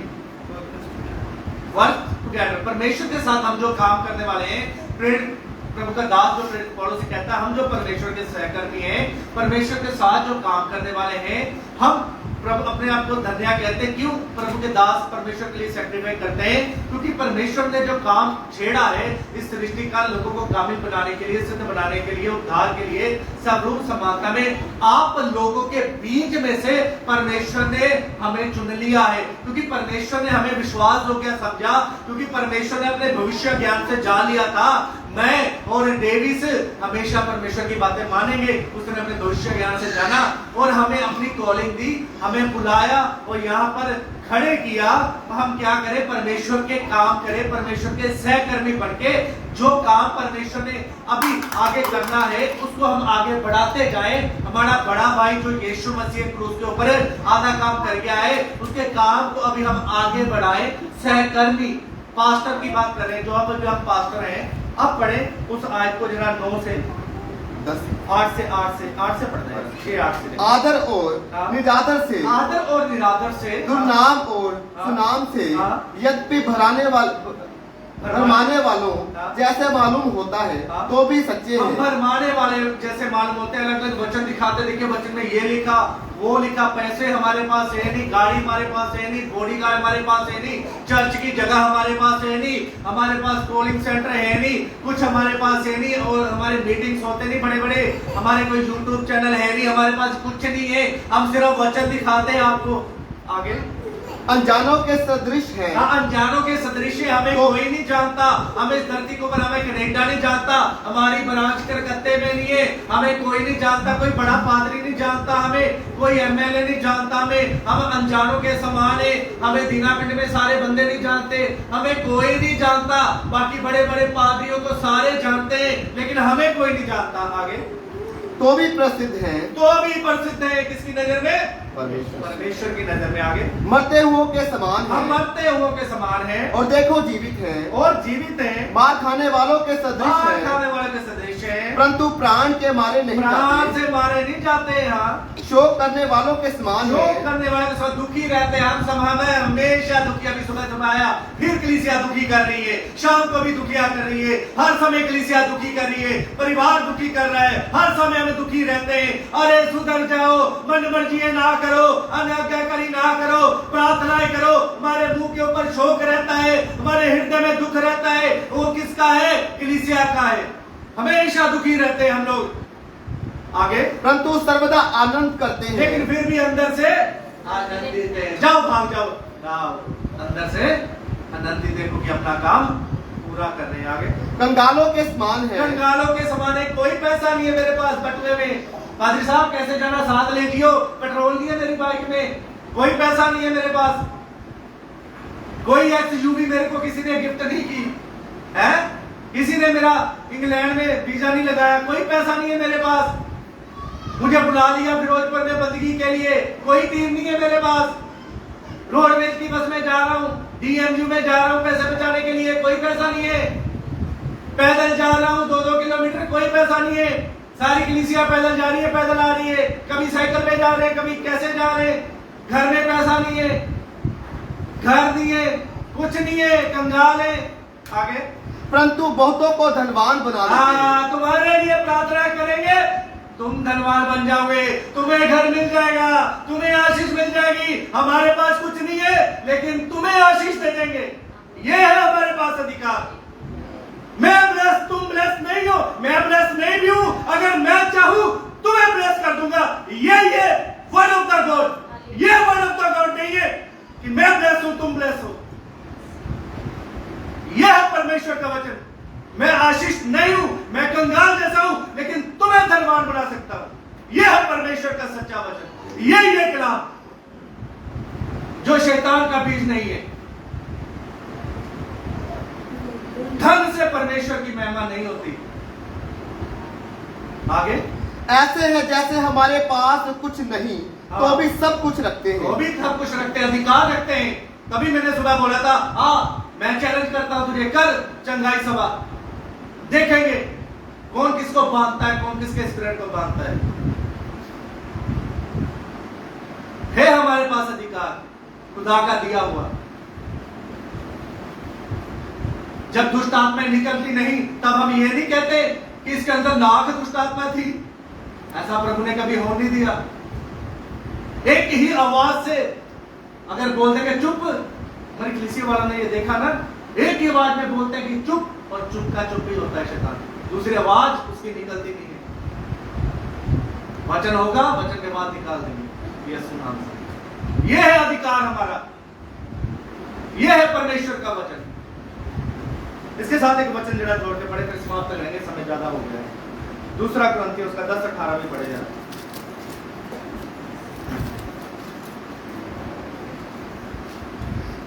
S1: work together, परमेश्वर के साथ हम जो काम करने वाले हैं। प्रेरित प्रभु का दास जो प्रेरित पौलुस से कहता है, हम जो परमेश्वर के सहकर्मी हैं, परमेश्वर के साथ जो काम करने वाले हैं, हम प्रभु अपने आप को धन्य कहते हैं। क्यों? प्रभु के दास परमेश्वर के लिए सैक्रिफाइस करते हैं, क्योंकि परमेश्वर ने जो काम छेड़ा है इस सृष्टि का, लोगों को कामिल बनाने के लिए, सिद्ध बनाने के लिए, उद्धार के लिए, स्वरूप समानता में आप लोगों के बीच में से परमेश्वर ने हमें चुन लिया है। क्योंकि परमेश्वर ने हमें विश्वास योग्य समझा, क्योंकि परमेश्वर ने अपने भविष्य ज्ञान से जान लिया था मैं और डेविस हमेशा परमेश्वर की बातें मानेंगे। उसने अपने भविष्य ज्ञान से जाना और हमें अपनी कॉलिंग दी, हमें बुलाया और यहाँ पर खड़े किया। हम क्या करें? परमेश्वर के काम करें, परमेश्वर के सहकर्मी बनके जो काम परमेश्वर ने अभी आगे करना है उसको हम आगे बढ़ाते जाएं। हमारा बड़ा भाई जो यीशु मसीह क्रूस के ऊपर आधा काम कर गया है, उसके काम को अभी हम आगे बढ़ाएं। सहकर्मी, पास्टर की बात करें, जो अब हम पास्टर हैं। अब पढ़े उस आयत को जरा 9 से
S2: 10
S1: 8 से पढ़ते हैं, 6 8 से।
S2: आदर और
S1: हाँ।
S2: निरादर से,
S1: आदर और निरादर से,
S2: दुर्नाम और
S1: हाँ।
S2: सुनाम से,
S1: हाँ।
S2: यद्यपि भरमाने वालों
S1: हाँ।
S2: जैसे मालूम होता है
S1: हाँ।
S2: तो भी सच्चे
S1: हम
S2: हैं।
S1: भरमाने वाले जैसे मालूम होते हैं, अलग अलग वचन दिखाते, देखिए वचन में ये लिखा वो लिखा, पैसे हमारे पास है नहीं, गाड़ी हमारे पास है नहीं, बॉडी गार्ड हमारे पास है नहीं, चर्च की जगह हमारे पास है नहीं, हमारे पास कॉलिंग सेंटर है नहीं, कुछ हमारे पास है नहीं, और हमारे मीटिंग्स होते नहीं बड़े बड़े, हमारे कोई यूट्यूब चैनल है नहीं, हमारे पास कुछ नहीं है, हम सिर्फ वचन दिखाते हैं आपको। आगे
S2: अनजानों के सदृश हैं।
S1: अनजानों के सदृश है, हमें कोई नहीं जानता, हमें इस धरती को, हमें कनाडा नहीं जानता, हमारी ब्रांच कलकत्ते में नहीं है, हमें कोई नहीं जानता, कोई बड़ा पादरी नहीं जानता, हमें कोई एमएलए नहीं जानता, हम अनजानों के समान है, हमें दीनापिंड में सारे बंदे नहीं जानते, हमें कोई नहीं जानता। बाकी बड़े बड़े पादरियों को सारे जानते हैं, लेकिन हमें कोई नहीं जानता। आगे
S2: तो भी प्रसिद्ध हैं,
S1: तो भी प्रसिद्ध है किसकी नजर में?
S2: परमेश्वर
S1: परमेश्वर की नजर में। आगे
S2: मरते हुओं के समान
S1: हम
S2: हैं
S1: मरते हुओं के समान हैं
S2: और देखो जीवित हैं,
S1: और जीवित हैं,
S2: मार खाने वालों के सदृश
S1: मार
S2: हैं,
S1: खाने वाले के सदृश हैं,
S2: परंतु प्राण के मारे नहीं
S1: प्राण
S2: जाते,
S1: से मारे नहीं जाते। यहाँ
S2: शोक करने वालों के समान
S1: शोक
S2: हैं,
S1: करने वाले के साथ दुखी रहते हैं। हम समय हमेशा दुखी, अभी सुबह सुनाया, फिर कलीसिया दुखी कर रही है, शाम को भी दुखिया कर रही है, हर समय कलीसिया दुखी कर रही है, परिवार दुखी कर रहा है, हर समय हम दुखी रहते हैं। अरे सुधर जाओ, मन मर्जी ना करो, अनाज्ञाकारी ना करो, प्रार्थनाएं करो। हमारे मुंह के ऊपर शोक रहता है, हमारे हृदय में दुख रहता है, वो किसका है? कलीसिया का है। हमेशा दुखी रहते हैं हम लोग। आगे
S2: परंतु सर्वदा आनंद करते हैं,
S1: लेकिन फिर भी अंदर से आनंदित है। जाओ भाग जाओ, अंदर से आनंदित है, क्योंकि अपना काम पूरा कर रहे हैं। आगे
S2: कंगालों के समान है,
S1: कंगालों के समान है, कोई पैसा नहीं है मेरे पास बटुए में। पादरी साहब कैसे जाना, साथ ले लियो, पेट्रोल नहीं है मेरी बाइक में, कोई पैसा नहीं है मेरे पास, कोई एक्सयूवी मेरे को किसी ने गिफ्ट नहीं की है, किसी ने मेरा इंग्लैंड में वीजा नहीं लगाया, कोई पैसा नहीं है मेरे पास, मुझे बुला लिया फिरोजपुर में बंदगी के लिए, कोई टीम नहीं है मेरे पास, रोडवेज की बस में जा रहा हूँ, डीएमयू में जा रहा हूँ पैसे बचाने के लिए, कोई पैसा नहीं है, पैदल जा रहा हूँ 2-2 किलोमीटर, कोई पैसा नहीं है। सारी कलीसिया पैदल जा रही है, पैदल आ रही है, कभी साइकिल पे जा रहे हैं, कभी कैसे जा रहे हैं, घर में पैसा नहीं है, घर नहीं है, कुछ नहीं है, कंगाल है। आगे
S2: परंतु बहुतों को धनवान बना देते हैं।
S1: तुम्हारे लिए प्रार्थना करेंगे, तुम धनवान बन जाओगे, तुम्हें घर मिल जाएगा, तुम्हें आशीष मिल जाएगी। हमारे पास कुछ नहीं है, लेकिन तुम्हें आशीष दे देंगे, ये है हमारे पास अधिकार। मैं ब्लेस, तुम ब्लेस नहीं हो, मैं ब्लेस नहीं भी हूं, अगर मैं चाहूं तुम्हें ब्लेस कर दूंगा। ये वर्ड ऑफ द गॉड, ये वर्ड ऑफ द गॉड नहीं है कि मैं ब्लेस हूं तुम ब्लेस हो। यह है परमेश्वर का वचन। मैं आशीष नहीं हूं, मैं कंगाल जैसा हूं, लेकिन तुम्हें धनवान बना सकता हूं। यह है परमेश्वर का सच्चा वचन, यही है कलाम जो शैतान का बीज नहीं है। धन से परमेश्वर की महिमा नहीं होती। आगे
S2: ऐसे हैं जैसे हमारे पास कुछ नहीं तो भी सब कुछ रखते
S1: वो
S2: हैं।
S1: भी सब कुछ रखते हैं, अधिकार रखते हैं। तभी मैंने सुबह बोला था, मैं चैलेंज करता हूं तुझे, कर चंगाई सभा, देखेंगे कौन किसको बांधता है, कौन किसके स्पिरिट को बांधता है हमारे पास अधिकार खुदा का दिया हुआ। जब दुष्ट आत्माएं निकलती नहीं तब हम ये नहीं कहते कि इसके अंदर लाख दुष्ट आत्मा थी, ऐसा प्रभु ने कभी होने नहीं दिया। एक ही आवाज से अगर बोल देंगे चुप, हमारी कलीसिया वालों ने ये देखा ना, एक ही आवाज में बोलते हैं कि चुप, और चुप का चुप ही होता है शैतान, दूसरी आवाज उसकी निकलती नहीं है। वचन होगा, वचन के बाद निकाल देंगे यीशु नाम से। यह है अधिकार हमारा, यह है परमेश्वर का वचन। इसके साथ एक वचन जरा जोड़ के पढ़े, फिर समाप्त करेंगे, समय ज्यादा हो गया है। दूसरा क्रंथी उसका 10-18 भी पढ़े जाए।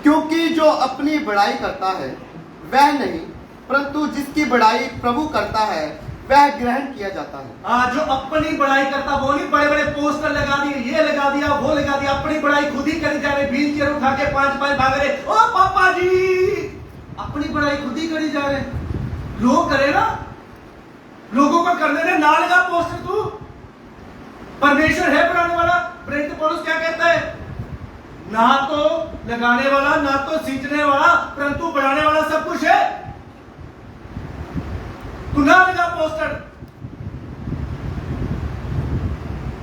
S2: क्योंकि जो अपनी बड़ाई करता है वह नहीं, परंतु जिसकी बड़ाई प्रभु करता है वह ग्रहण किया जाता है।
S1: जो अपनी बड़ाई करता, वो नहीं बड़े बड़े पोस्टर लगा दिए, ये लगा दिया, वो लगा दिया, अपनी बड़ाई खुद ही करी जा रहे, व्हील चेयर उठा के 5 भाग रहे, ओ पापा जी, अपनी बड़ाई खुद ही करी जा रहे। लोग करे ना, लोगों को करने दे, ना लगा पोस्टर तू। परमेश्वर है बनाने वाला। प्रेरित पौलुस क्या कहता है? ना तो लगाने वाला, ना तो सींचने वाला, परंतु बढ़ाने वाला सब कुछ है। तू ना लगा पोस्टर।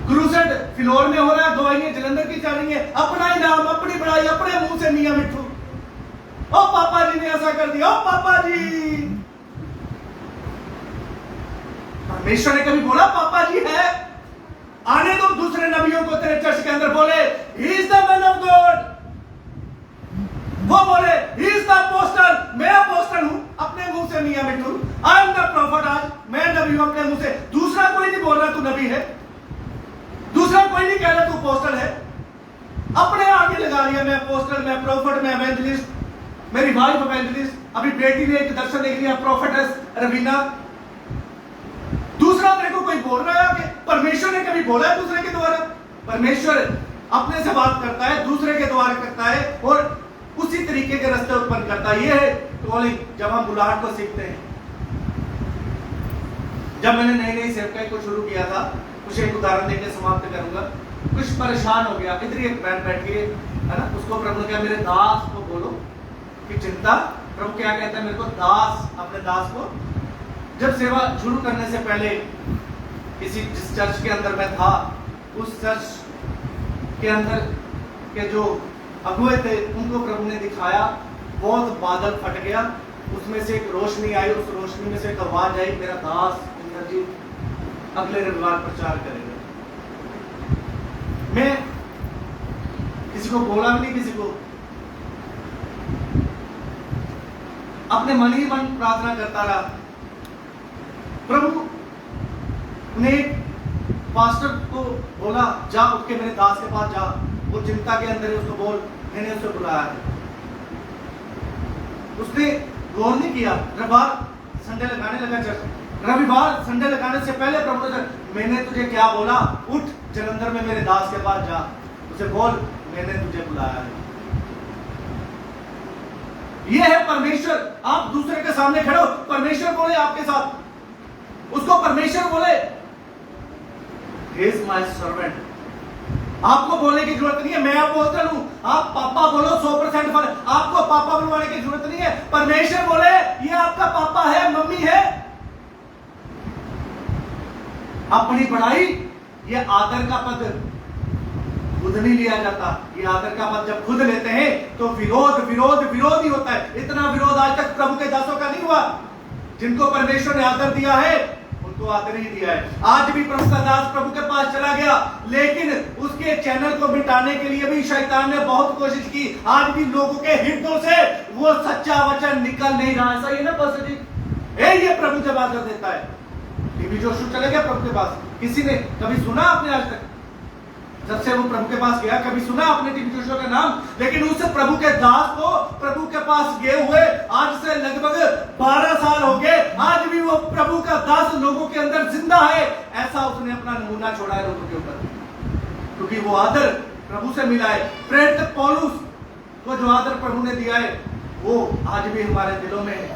S1: क्रूसेड फिलौर में हो रहा है, दवाइयां जलंधर की चल रही है, अपना ही नाम, अपनी बड़ाई, अपने मुंह से मियां मिट्ठू, ओ पापा जी ने ऐसा कर दिया, ओ पापा जी। परमेश्वर ने कभी बोला पापा जी है? आने दो दूसरे नबियों को तेरे चर्च के अंदर, बोले he is the man of God, वो बोले ही इज द अपोस्टल, मैं अपोस्टल हूं, अपने मुंह से मियां मिट्ठू, आई एम द प्रॉफिट, आज मैं नबी हूं अपने मुंह से। दूसरा कोई नहीं बोल रहा तू नबी है, दूसरा कोई नहीं कह रहा तू अपोस्टल है, अपने आगे लगा लिया, मैं अपोस्टल, मैं प्रॉफिट, मैं एवेंजलिस्ट, मेरी वाइफ एवेंजलिस्ट, अभी बेटी ने एक दर्शन देख लिया, प्रॉफिटेस रवीना। दूसरा तेरे को कोई बोल रहा है कि परमेश्वर ने कभी बोला है दूसरे के द्वारा? परमेश्वर अपने से बात करता है, दूसरे के द्वारा करता है, और उसी तरीके के रास्ते उत्पन्न करता है। ये है कॉलिंग, जब हम बुलाहट को सीखते हैं। जब मैंने नई नई सेवकाई को शुरू किया था, कुछ एक उदाहरण देकर समाप्त करूंगा। कुछ परेशान हो गया, इधर एक बहन बैठ के, है ना, उसको प्रभु ने कहा मेरे दास को बोलो कि चिंता। प्रभु क्या कहता है मेरे को? दास, अपने दास को। जब सेवा शुरू करने से पहले जिस चर्च के अंदर मैं था, उस चर्च के अंदर के जो अगुए थे उनको प्रभु ने दिखाया, बहुत बादल फट गया, उसमें से एक रोशनी आई, उस रोशनी में से एक आवाज आई, मेरा दास इंद्रजीत अगले रविवार प्रचार करेगा। मैं किसी को बोला भी नहीं, किसी को, अपने मन ही मन प्रार्थना करता रहा। प्रभु ने पास्टर को बोला जा उठ के मेरे दास के पास जा, वो चिंता के अंदर है, उसको बोल मैंने उसे बुलाया है। उसने गौर नहीं किया, रविवार संडे लगाने लगा चर्च। रविवार संडे लगाने से पहले प्रभु ने, मैंने तुझे क्या बोला? उठ जलंधर में मेरे दास के पास जा, उसे बोल मैंने तुझे बुलाया है। यह है परमेश्वर। आप दूसरे के सामने खड़े हो, परमेश्वर बोले आपके साथ, उसको परमेश्वर बोले he is my servant। आपको बोलने की जरूरत नहीं है मैं अपोस्टल हूं, आप पापा बोलो 100% फल, आपको पापा बुलवाने की जरूरत नहीं है। परमेश्वर बोले ये आपका पापा है, मम्मी है। अपनी बड़ाई, ये आदर का पद खुद नहीं लिया जाता। ये आदर का पद जब खुद लेते हैं तो विरोध विरोध विरोध ही होता है। इतना विरोध आज तक प्रभु के दासों का नहीं हुआ। जिनको परमेश्वर ने आदर दिया है उनको आदर ही दिया है। आज भी प्रभु का दास प्रभु के पास चला गया, लेकिन उसके चैनल को मिटाने के लिए भी शैतान ने बहुत कोशिश की। आज भी लोगों के हृदयों से वो सच्चा वचन निकल नहीं रहा। ऐसा ही ना पास्टर जी, ये प्रभु जब आदर देता है। टीवी जोशु चले गया प्रभु के पास, किसी ने कभी सुना आपने आज तक? जब से वो प्रभु के पास गया कभी सुना आपने टीवी जोशु का नाम? लेकिन उस प्रभु के दास को प्रभु के पास गए हुए आज से लगभग 12 साल हो गए, आज भी वो वो प्रभु का दास लोगों के अंदर जिंदा है, ऐसा उसने अपना नमूना छोड़ा है लोगों के ऊपर, क्योंकि वो आदर प्रभु से मिला है। प्रेरित पौलुस को जो आदर प्रभु ने दिया है वो आज भी हमारे दिलों में है।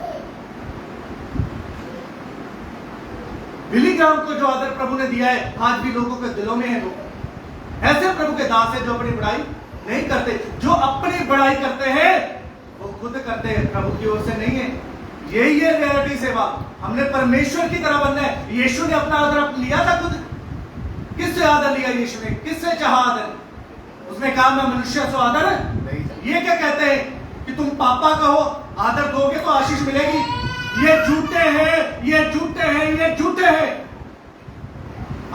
S1: बिली ग्राहम को जो आदर प्रभु ने दिया है आज भी लोगों के दिलों में है। लोग ऐसे प्रभु के दास है जो अपनी बड़ाई नहीं करते, जो अपनी बड़ाई करते हैं वो खुद करते हैं, प्रभु की ओर से नहीं है। यही है रियलिटी सेवा। हमने परमेश्वर की तरह बनना है। यीशु ने अपना आदर लिया था खुद। किससे आदर लिया यीशु ने? किससे चाहा आदर? उसने कहा मैं मनुष्य से आदर है। ये क्या कहते हैं कि तुम पापा का हो, आदर दोगे तो आशीष मिलेगी? ये झूठे हैं, ये झूठे हैं, ये झूठे हैं।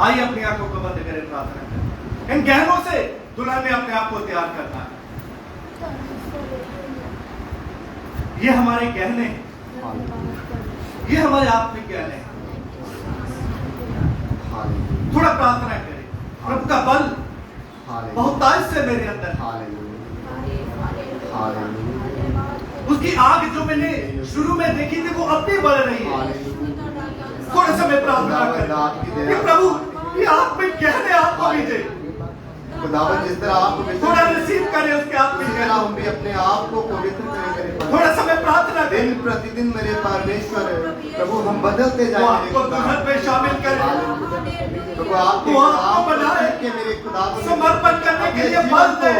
S1: आइए अपनी आंखों को बंद करें, प्रार्थना करें। इन गहनों से दुल्हन ने अपने आप को तैयार करना है। ये हमारे गहने, ये हमारे आत्मिक गहने हैं। थोड़ा प्रार्थना करें, प्रभु का बल बहुतायत से मेरे अंदर, उसकी आग जो मैंने शुरू में देखी थी वो अब भी बढ़ रही है। थोड़े समय प्रार्थना करें कि प्रभु ये आत्मिक गहने आपको दीजिए।
S2: खुदावन जिस तरह आप
S1: थोड़ा रिसीव करें उसके आत्मिक
S2: जिस तरह
S1: गहने।
S2: हम भी अपने आप को पवित्र करें।
S1: थोड़ा समय प्रार्थना करें,
S2: दिन प्रतिदिन मेरे परमेश्वर प्रभु हम बदलते
S1: वो
S2: जाएं।
S1: आपको दुल्हन में शामिल करें,
S2: प्रभु आपके
S1: वो आपको
S2: नाम
S1: बनाए,
S2: के मेरे खुदावन
S1: समर्पण करने के लिए बल दे।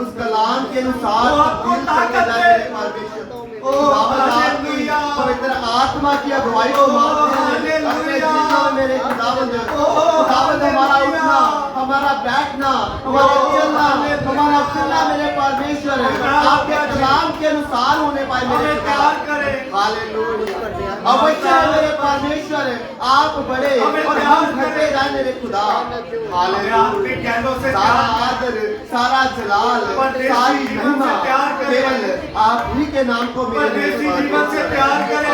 S2: उस कलाम के अनुसार
S1: वो आपको
S2: तब्दील करके
S1: ताकत
S2: जाए
S1: दे।
S2: मेरे परमेश्वर।
S1: ओ,
S2: खुदावन आपकी
S1: हालेलुया।
S2: पवित्र आत्मा की अगुवाई को मांगते हैं
S1: हालेलुया।
S2: अपने जीवन में मेरे खुदावन। खुदावन हमारा उठना, हमारा बैठना, हमारा चलना, हमारा फिरना मेरे परमेश्वर आपके कलाम के अनुसार होने पाए मेरे
S1: हमें तैयार करें।
S2: हालेलुया। अवश्य मेरे परमेश्वर आप बड़े
S1: हमें
S2: और
S1: तैयार
S2: हम घटे
S1: करें।
S2: जाए मेरे खुदा।
S1: हमें आत्मिक गहनों से
S2: सारा
S1: तैयार
S2: आदर, सारा जलाल,
S1: परदेसी
S2: सारी
S1: जीवन
S2: महिमा
S1: से प्यार करें।
S2: केवल आप ही के नाम को मेरे
S1: परदेसी जीवन से प्यार करें।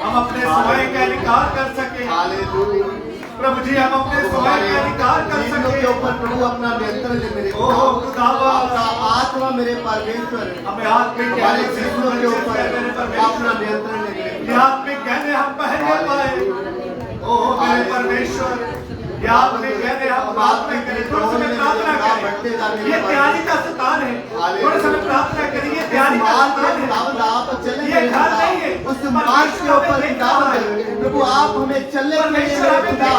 S1: हम अपने स्वयं का इनकार कर सके।
S2: हालेलुया।
S1: प्रभु जी हम अपने स्वयं का इनकार कर
S2: जीवनों के
S1: सके।
S2: ऊपर प्रभु अपना नियंत्रण ले मेरे
S1: ओह, खुदावा।
S2: आपका आत्मा मेरे परमेश्वर
S1: हमें आत्मिक
S2: हमारे
S1: गहने से
S2: जीवनों के ऊपर
S1: मेरे परमेश्वर,
S2: अपना नियंत्रण ले मेरे
S1: ये आत्मिक गहने हम पहनने पाए। ओह मेरे परमेश्वर, ये आत्मिक गहने हम प्राप्त करें। थोड़ा समय प्रार्थना करें। ये त्यागी का स्थान है। थोड़ा समय प्रार्थना करें। ये त्यागी का स्थान है। ये घर नहीं है।
S2: उस मार्ग के ऊपर प्रभु आप हमें चलने के लिए मेरे खुदा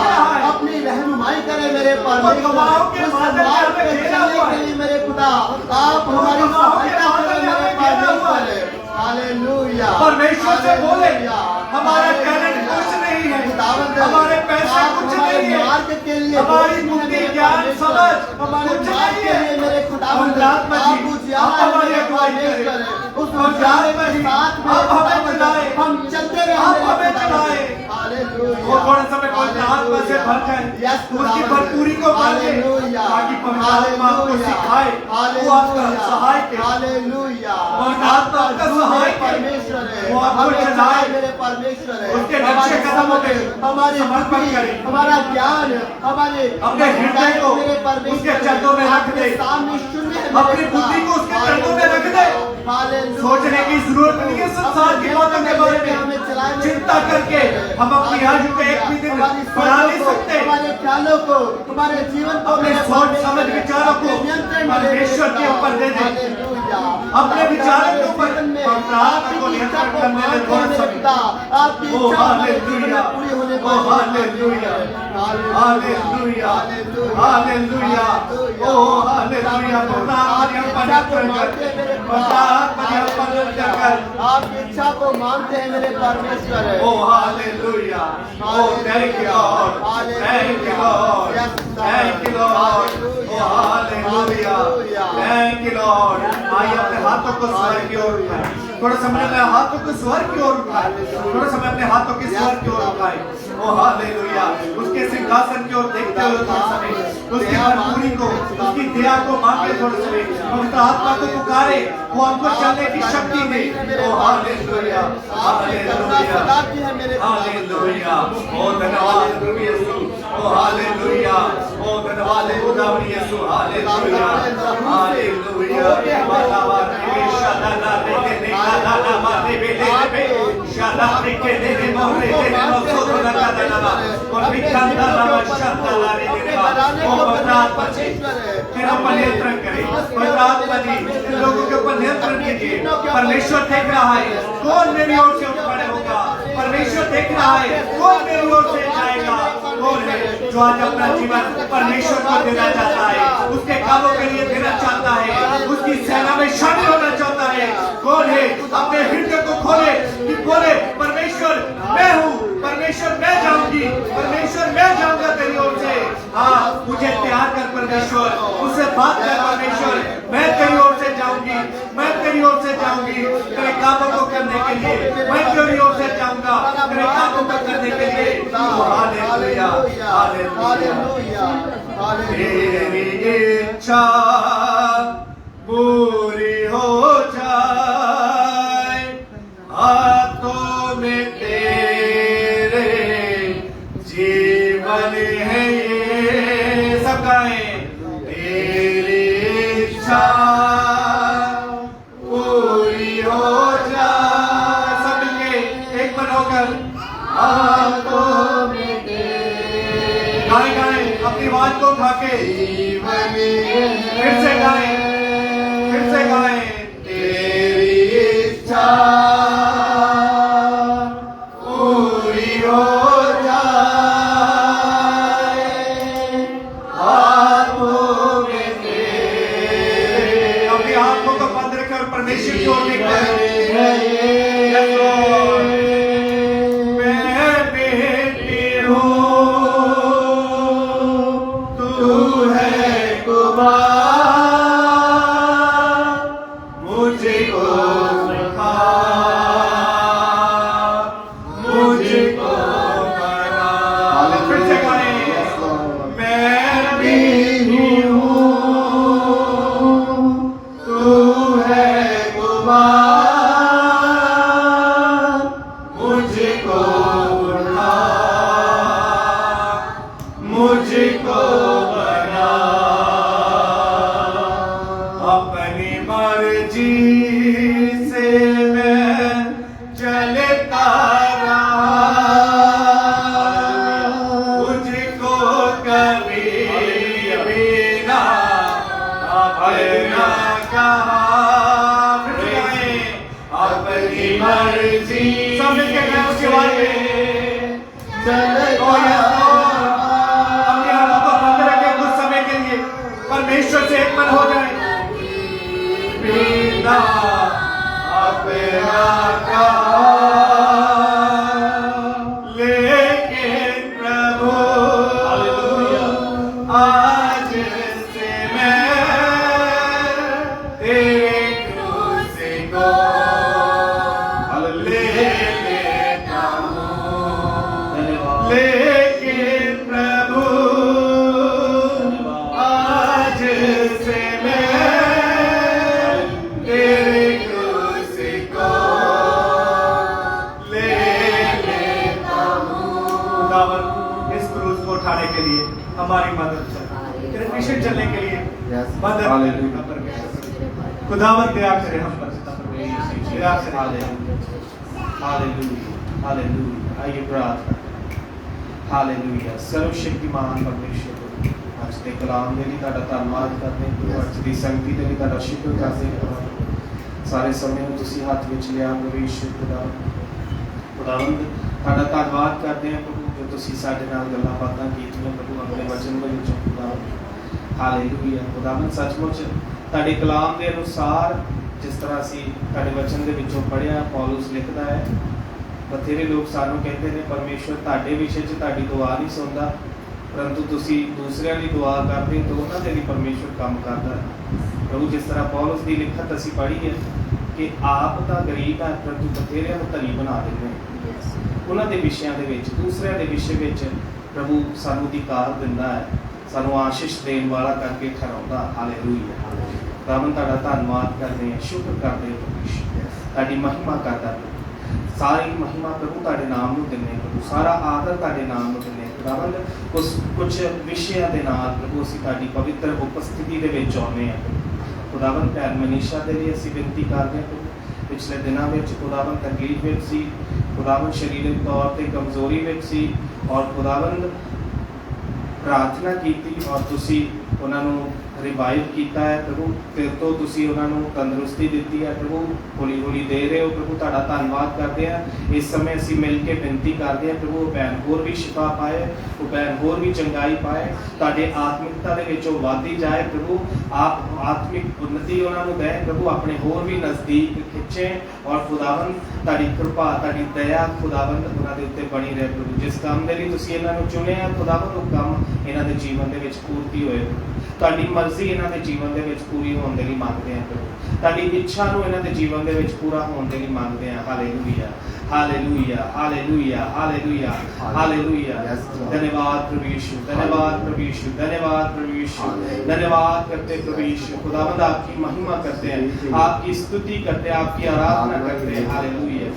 S2: अपनी रहनुमाई करें मेरे परमेश्वर। उस मार्ग पे चलने के लिए मेरे खुदा आप हमारी सहायता करें मेरे परमेश्वर। हालेलुया।
S1: परमेश्वर से बोले हमारा टैलेंट कुछ नहीं है, हमारे पैसे कुछ नहीं है,
S2: मार्ग के लिए
S1: हमारी बुद्धि ज्ञान समझ
S2: हमारे
S1: कुछ
S2: मार्ग
S1: नहीं
S2: के
S1: है।
S2: लिए मेरे खुदा
S1: आत्मा जी,
S2: आप उजियारा
S1: आप हमारी
S2: मेरे
S1: अगुवाई
S2: परमेश्वर
S1: करें।
S2: उस उजियारे के साथ में
S1: आप हमें चलाएं।
S2: हम चलते रहे
S1: आप
S2: मेरे
S1: हमें
S2: खुदा।
S1: चलाएं।
S2: हालेलुया।
S1: वो थोड़ा समय पवित्र आत्मा से भर जाए,
S2: यस
S1: उसकी भरपूरी को भर दे,
S2: हालेलुया।
S1: ताकि पवित्र आत्मा आपको सिखाए, वो आपका सहायक है।
S2: हालेलुया।
S1: पवित्र आत्मा आपका सहायक है।
S2: परमेश्वर है,
S1: वो आपको
S2: हमें
S1: चलाए।
S2: चलाए मेरे परमेश्वर है।
S1: उसके
S2: हमारे
S1: नक्शे कदमों
S2: समझ,
S1: में
S2: हमारी
S1: समर्पण
S2: बुद्धि,
S1: करें।
S2: हमारा ज्ञान, हमारे
S1: अपने हृदय को
S2: मेरे परमेश्वर
S1: उसके चरणों में रख दे।
S2: सामने शून्य है
S1: अपनी
S2: मेरे
S1: बुद्धि को उसके
S2: खुदा।
S1: चरणों में रख दे।
S2: हालेलुया।
S1: सोचने की जरूरत नहीं है संसार की बातों के बारे में। चिंता करके हम अपनी आयु को एक भी दिन
S2: हमारी
S1: बढ़ा नहीं
S2: सोचों को,
S1: सकते।
S2: हमारे ख्यालों को, हमारे जीवन को
S1: अपने
S2: मेरे
S1: सोच
S2: परमेश्वर
S1: समझ विचारों को
S2: नियंत्रण में
S1: परमेश्वर के ऊपर दे दे।
S2: हालेलुया।
S1: अपने विचारों के ऊपर
S2: जीवन में
S1: पवित्र आत्मा को
S2: आपकी इच्छा
S1: नियंत्रण
S2: को
S1: करने
S2: मानते
S1: में
S2: हैं
S1: थोड़ा
S2: मेरे
S1: समय।
S2: पिता। आपकी
S1: ओ
S2: इच्छा हमारे जीवन
S1: हालेलुया,
S2: में पूरी होने
S1: ओ
S2: पाए।
S1: हालेलुया, हालेलुया, हालेलुया, ओ हालेलुया। पवित्र आत्मा नियंत्रण कर, पवित्र आत्मा नियंत्रण कर।
S2: आपकी इच्छा को मानते हैं मेरे परमेश्वर।
S1: Oh, hallelujah. Oh, thank you, Lord. Thank you, Lord. Thank you, Lord. Oh, hallelujah. Thank you, Lord. आइए अपने हाथों को स्वर की ओर उठाएं। थोड़ा समय अपने हाथों को स्वर की ओर उठाएं। थोड़ा समय अपने हाथों की स्वर की ओर उठाएं। Oh, hallelujah. उसके सिंहासन की ओर देखते हुए थोड़ा समय, उसकी भरपूरी को, उसकी दया को मांगे थोड़ा समय, पवित्र आत्मा को पुकारे, वो हमको चलने की शक्ति दे। Oh, hallelujah. Hallelujah. हालेलुया। ओ धन्यवाद प्रभु यीशु। ओ हालेलुया। ओ धन्यवाद है खुदावंद यीशु। हालेलुया। हालेलुया। बाबा रे शादा रे ने काला मा रे बे ले बे शाला के दे दे मोरे दे दे सोतो ना का लगा और बिकांदा लगा शाला रे दे ओ परमात्मा जी तेरा नियंत्रण करे परमात्मा जी इन लोगों के ऊपर नियंत्रण कीजिए। परमेश्वर देख रहा है कौन मेरी ओर से उठ खड़े होगा, परमेश्वर देख रहा है कौन मेरी ओर से जाएगा, कौन है जो आज अपना जीवन परमेश्वर को देना चाहता है, उसके कामों के लिए देना चाहता है, उसकी सेना में शामिल होना चाहता है। कौन है अपने हृदय को खोले कि बोले परमेश्वर मैं हूँ, परमेश्वर मैं जाऊंगी, परमेश्वर मैं जाऊंगा तेरी ओर से। हाँ मुझे प्यार कर परमेश्वर, मुझसे बात कर परमेश्वर, मैं तेरी ओर से जाऊंगी, मैं तेरी ओर से जाऊंगी तेरे कामों को करने के लिए, मैं तेरी ओर से जाऊंगा तेरे कामों को करने के लिए। हालेलुया हालेलुया तेरी इच्छा पूरी हो जाए, हाथों में तेरे जीवन है ये। सब गाएं तेरी इच्छा पूरी हो जाए, सब मिलके एक मन होकर हाथों में तेरे। गाएं गाएं अपनी आवाज को उठा के फिर से गाएं, फिर से गाएं तेरी इच्छा पूरी हो जाए, हाथों में तेरे। अपनी आंखों को बंद रखें और परमेश्वर की ओर देखें। मैं बेटी हूँ तू है कुमार, मुझको सिखा, मुझको बना। फिर से गाएं मैं बेटी हूँ तू है कुमार, मुझको उठा, मुझको बना। अपनी मर्जी से मैं चलता रहा, मुझको कभी भी ना अपना कहा। अपनी मर्जी सब मिलके गए उसके बाद अपने हाथों को बंद रखे कुछ समय के लिए, परमेश्वर से एक मन हो जाए। बिना अपना कहा लेकिन प्रभु आज से मैं तेरे क्रूस को ले लेता हूँ, लेकिन प्रभु आज से मैं तेरे क्रूस को ले लेता हूँ। खुदावंद इस क्रूस को उठाने के लिए हमारी मदद कर, तेरे मिशन चलने के लिए मदद कर। खुदावंद दया करे हम पर, दया करे। Hallelujah hallelujah. आइए प्रार्थना। हालेलुया। सर्वशक्तिमान परमेश्वर ਅੱਜ ਦੇ ਕਲਾਮ ਦੇ ਲਈ ਤੁਹਾਡਾ ਧੰਨਵਾਦ ਕਰਦੇ ਹਾਂ, ਅੱਜ ਦੀ ਸੰਗਤੀ ਦੇ ਲਈ ਤੁਹਾਡਾ ਸ਼ੁਕਰ ਕਰਦੇ ਹਾਂ। ਸਾਰੇ ਸਮੇਂ ਨੂੰ ਤੁਸੀਂ ਹੱਥ ਵਿੱਚ ਲਿਆ ਪਰਮੇਸ਼ਰ ਖੁਦਾਵੰਦ ਤੁਹਾਡਾ ਧੰਨਵਾਦ ਕਰਦੇ ਹਾਂ ਪ੍ਰਭੂ, ਜੋ ਤੁਸੀਂ ਸਾਡੇ ਨਾਲ ਗੱਲਾਂ ਬਾਤਾਂ ਕੀਤੀਆਂ ਪ੍ਰਭੂ ਆਪਣੇ ਵਚਨ ਦੇ ਵਿੱਚੋਂ ਖੁਦਾਵੰਦ। ਹਾਲੇਲੂਇਆ ਖੁਦਾਵੰਦ ਸੱਚਮੁੱਚ ਤੁਹਾਡੇ ਕਲਾਮ ਦੇ ਅਨੁਸਾਰ ਜਿਸ ਤਰ੍ਹਾਂ ਅਸੀਂ ਤੁਹਾਡੇ ਵਚਨ ਦੇ ਵਿੱਚੋਂ ਪੜ੍ਹਿਆ, ਪੌਲੁਸ ਲਿਖਦਾ ਹੈ ਬਥੇਰੇ ਲੋਕ ਸਾਨੂੰ ਕਹਿੰਦੇ ਨੇ ਪਰਮੇਸ਼ਵਰ ਤੁਹਾਡੇ ਵਿਸ਼ੇ 'ਚ ਤੁਹਾਡੀ ਦੁਆ ਨਹੀਂ ਸੁਣਦਾ, परंतु तुसी दूसरिਆਂ ਲਈ ਦੁਆ ਕਰਦੇ ਹੋ ਉਹਨਾਂ ਦੇ ਲਈ ਪਰਮੇਸ਼ਵਰ ਕੰਮ ਕਰਦਾ ਹੈ। ਪ੍ਰਭੂ ਜਿਸ ਤਰ੍ਹਾਂ ਪੌਲੁਸ ਦੀ ਲਿਖਤ ਅਸੀਂ ਪੜ੍ਹੀ ਹੈ ਕਿ ਆਪ ਤਾਂ ਗਰੀਬ ਹੈ ਪਰੰਤੂ ਬਥੇਰਿਆਂ ਨੂੰ ਧਨੀ ਬਣਾ ਦਿੰਦੇ ਨੇ। ਉਹਨਾਂ ਦੇ ਵਿਸ਼ਿਆਂ ਦੇ ਵਿੱਚ, ਦੂਸਰਿਆਂ ਦੇ ਵਿਸ਼ੇ ਵਿੱਚ ਪ੍ਰਭੂ ਸਾਨੂੰ ਅਧਿਕਾਰ ਦਿੰਦਾ ਹੈ, ਸਾਨੂੰ ਆਸ਼ੀਸ਼ ਦੇਣ ਵਾਲਾ ਕਰਕੇ ਠਹਿਰਾਉਂਦਾ। ਹਾਲੇਲੂਇਆ। ਰੱਬ ਤੁਹਾਡਾ ਧੰਨਵਾਦ ਕਰਦੇ ਹਾਂ, ਸ਼ੁਕਰ ਕਰਦੇ ਹਾਂ ਪਰਮੇਸ਼ਵਰ, ਤੁਹਾਡੀ ਮਹਿਮਾ ਕਰਦਾ। ਸਾਰੀ ਮਹਿਮਾ ਪ੍ਰਭੂ ਤੁਹਾਡੇ ਨਾਮ ਨੂੰ ਦਿੰਦੇ ਪ੍ਰਭੂ, ਸਾਰਾ ਆਦਰ ਤੁਹਾਡੇ ਨਾਮ ਨੂੰ ਦਿੰਦੇ ਖੁਦਾਵੰਦ। ਉਸ ਕੁਝ ਵਿਸ਼ਿਆਂ ਦੇ ਨਾਲ ਪ੍ਰਭੂ ਅਸੀਂ ਤੁਹਾਡੀ ਪਵਿੱਤਰ ਉਪਸਥਿਤੀ ਦੇ ਵਿੱਚ ਆਉਂਦੇ ਹਾਂ ਖੁਦਾਵੰਦ। ਭੈਣ ਮਨੀਸ਼ਾ ਦੇ ਲਈ ਅਸੀਂ ਬੇਨਤੀ ਕਰਦੇ ਹਾਂ ਪ੍ਰਭੂ,
S3: पिछले दिनों में खुदावन तकलीफ में सी, खुदावन शरीरक तौर पर कमजोरी में सी और खुदावन प्रार्थना की थी और तुसी उन्होंने रिवाइव किया है प्रभु, फिर तो तुसी उन्होंने तंदुरुस्ती दी है प्रभु, हौली हौली दे रहे हो प्रभु, तुहाडा धन्नवाद करते हैं। इस समय असीं मिल के विनती करते हैं प्रभु, भैन होर भी शिफा पाए, वो भैन होर भी चंगाई पाए, तुहाडे आत्मिकता दे विचों वधदी जाए प्रभु, आप आत्मिक उन्नति उन्होंने दें प्रभु, अपने होर भी नज़दीक खिंचें और खुदावन तुहाडी कृपा तुहाडी दया खुदावन उन्हां दे उत्ते बनी रहे प्रभु। जिस काम दे लई तुसीं इन्हां नूं चुनिया खुदावन, वो काम इन्हां दे जीवन दे विच पूर्ति होए, तुहाडी मर्जी इन्हां दे जीवन दे विच पूरी होण दे लई मंगदे हैं प्रभु, तुहाडी इच्छा नूं इन्हां दे जीवन दे विच पूरा होण दे लई मंगदे हैं। Hallelujah hallelujah hallelujah hallelujah hallelujah. धन्यवाद प्रभु यीशु, धन्यवाद प्रभु यीशु, धन्यवाद प्रभु यीशु, धन्यवाद करते प्रभु यीशु, खुदावंद आपकी महिमा करते हैं, आपकी स्तुति करते हैं, आपकी आराधना करते हैं। Hallelujah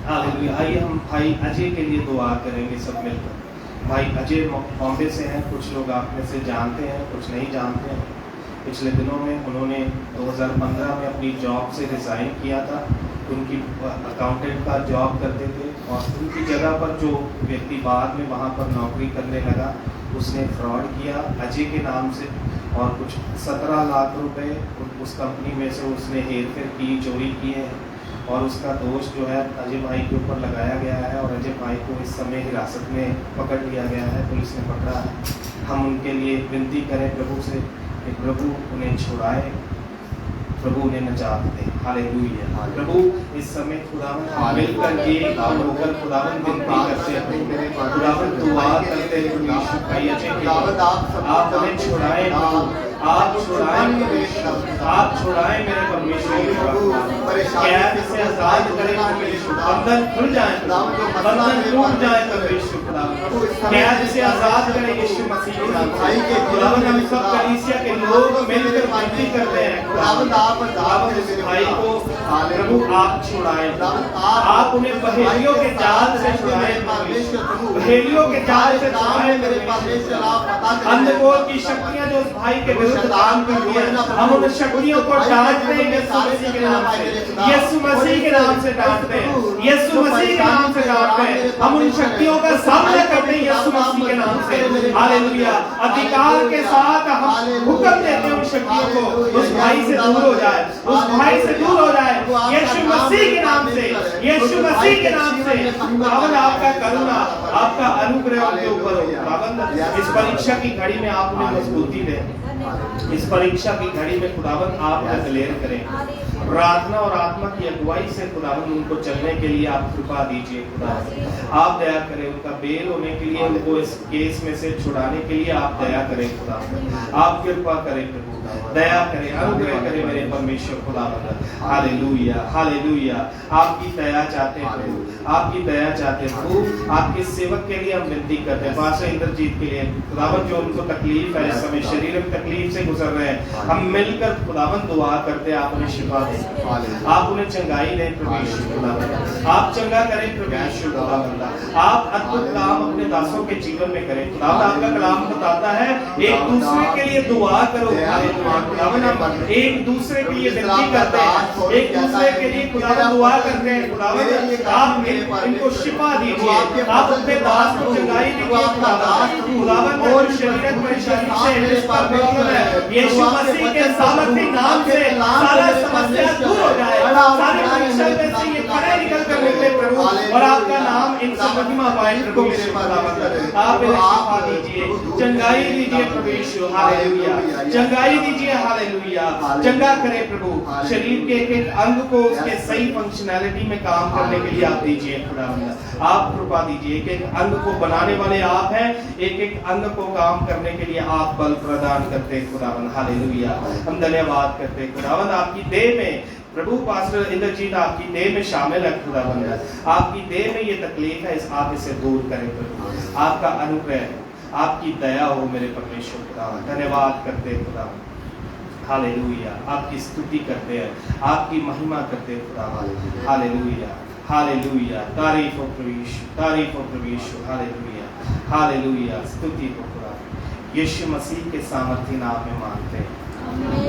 S3: hallelujah. आइए हम भाई अजय के लिए दुआ करेंगे सब मिलकर। भाई अजय बॉम्बे से हैं, कुछ लोग आप में से जानते हैं, कुछ नहीं जानते हैं। पिछले दिनों में उन्होंने 2015 में अपनी जॉब से रिज़ाइन किया था। उनकी अकाउंटेंट का जॉब करते थे और उनकी जगह पर जो व्यक्ति बाद में वहाँ पर नौकरी करने लगा, उसने फ्रॉड किया अजय के नाम से और कुछ 17 लाख रुपए उस कंपनी में से उसने हेर फेर की, चोरी किए हैं और उसका दोष जो है अजय भाई के ऊपर लगाया गया है और अजय भाई को इस समय हिरासत में पकड़ लिया गया है, पुलिस ने पकड़ा है। हम उनके लिए विनती करें प्रभु से कि प्रभु उन्हें छुड़ाए, प्रभु उन्हें नजात दे। हालेलुया। प्रभु इस समय खुदावन मिलकर एक होकर खुदावन विनती करते हैं, खुदावन दुआ करते हैं प्रभु यीशु भाई अजय के लिए, आप उन्हें छुड़ाएं प्रभु, आप छुड़ाएं आप छुड़ाएं मेरे परमेश्वर, कैद से आजाद करें परमेश्वर, बंधन खुल जाए, बंधन टूट जाए परमेश्वर, कैद से आजाद करें यीशु मसीह के नाम से। खुदावन हम सब कलीसिया के लोग मिलकर विनती करते हैं, खुदावन इस भाई को प्रभु आप छुड़ाएं, आप उन्हें पहेलियों के जाल से छुड़ाएं, पहेलियों के जाल से छुड़ाएं मेरे परमेश्वर। अंधकोर की शक्तियां जो उस भाई के विरुद्ध काम कर रही है, हम उन शक्तियों को डांटते हैं यीशु मसीह के नाम से, यीशु मसीह के नाम से डांटते हैं, यीशु मसीह के नाम से डांटते हैं, हम उन शक्तियों का सामना करते हैं यीशु मसीह के नाम से। हालेलुया। अधिकार के साथ हम हुक्म देते हैं उन शक्तियों को उस भाई से दूर हो जाए, उस भाई से दूर हो जाए यीशु मसीह के नाम से, यीशु मसीह के नाम से। खुदावंद आपका करुणा, आपका अनुग्रह उनके ऊपर हो। खुदावंद इस परीक्षा की घड़ी में आप उन्हें मजबूती दें, इस परीक्षा की घड़ी में खुदावंद आप क्लियर करें, प्रार्थना और आत्मा की अगुवाई से खुदावंद उनको चलने के लिए आप कृपा दीजिए। खुदावंद आप दया करें, उनका बेल होने के लिए, उनको इस केस में से छुड़ाने के लिए आप दया करें खुदावंद, आप कृपा करें प्रभु, दया करें, अनुग्रह करें मेरे परमेश्वर खुदावंद। Hallelujah hallelujah. आपकी दया चाहते हैं प्रभु, आपकी दया चाहते हैं प्रभु, आपके सेवक के लिए हम विनती करते हैं, पास्टर इंद्रजीत के लिए खुदावंद जो उनको तकलीफ है, इस समय शारीरिक तकलीफ से गुजर रहे हैं, हम मिलकर खुदावंद दुआ करते हैं आप उन्हें शिफा दें, आप उन्हें चंगाई दें प्रभु यीशु खुदावंद, आप चंगा करें प्रभु यीशु खुदावंद, आप अद्भुत काम अपने दासों के जीवन में करें खुदावंद। आपका कलाम बताता है एक दूसरे के लिए दुआ करो, खुदावंद हम एक दूसरे के लिए विनती करते हैं, एक दूसरे के लिए खुदावंद दुआ करते हैं, खुदावंद आप इनको शिफा दीजिए, आप अपने दास को चंगाई दीजिए खुदावंद, और शारीरिक परेशानी से इस पर प्रॉब्लम है, यीशु मसीह के सामर्थी नाम से सारा समस्या दूर हो जाए, सारी परीक्षा में से ये खड़े निकल कर निकले प्रभु, और आपका नाम इनसे महिमा पाए प्रभु यीशु खुदावंद। आप इन्हें शिफा दीजिए, चंगाई दीजिए प्रभु यीशु। हालेलुया। चंगाई दीजिए, हालेलुया। चंगा करें प्रभु, शरीर के एक एक अंग को उसके सही फंक्शनैलिटी में काम करने के लिए आप दीजिए खुदावंद, आप कृपा दीजिए। एक एक अंग को बनाने वाले आप हैं, एक एक अंग को काम करने के लिए आप बल प्रदान करते हैं खुदावंद। हालेलुया। हम धन्यवाद करते हैं खुदावंद, आपकी देह में प्रभु पास्टर इंद्रजीत आपकी देह में शामिल है खुदावंद, आपकी देह में ये तकलीफ है, आप इसे दूर करें प्रभु, आपका अनुग्रह, आपकी दया हो मेरे परमेश्वर खुदावंद। धन्यवाद करते हैं खुदावंद। हालेलुया। आपकी स्तुति करते हैं, आपकी महिमा करते हैं खुदावंद। Hallelujah hallelujah. तारीफ हो प्रभु यीशु, तारीफ हो प्रभु यीशु। Hallelujah hallelujah. स्तुति हो खुदावंद, यीशु मसीह के सामर्थी नाम में मांगते हैं।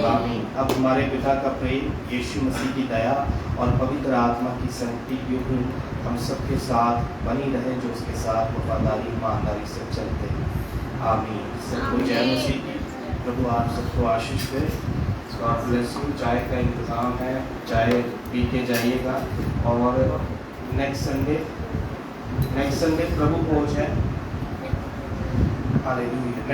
S6: आमीन। अब हमारे पिता का प्रेम, यीशु मसीह की दया और पवित्र आत्मा की संगति यूं हम सबके साथ बनी रहे, जो उसके साथ वफादारी ईमानदारी से चलते हैं। आमीन। सबको जय मसीह की। प्रभु आप सबको आशीष दे। God bless you. चाय का इंतज़ाम है, चाय पी के जाइएगा। और नेक्स्ट संडे प्रभु भोज है। हालेलुया।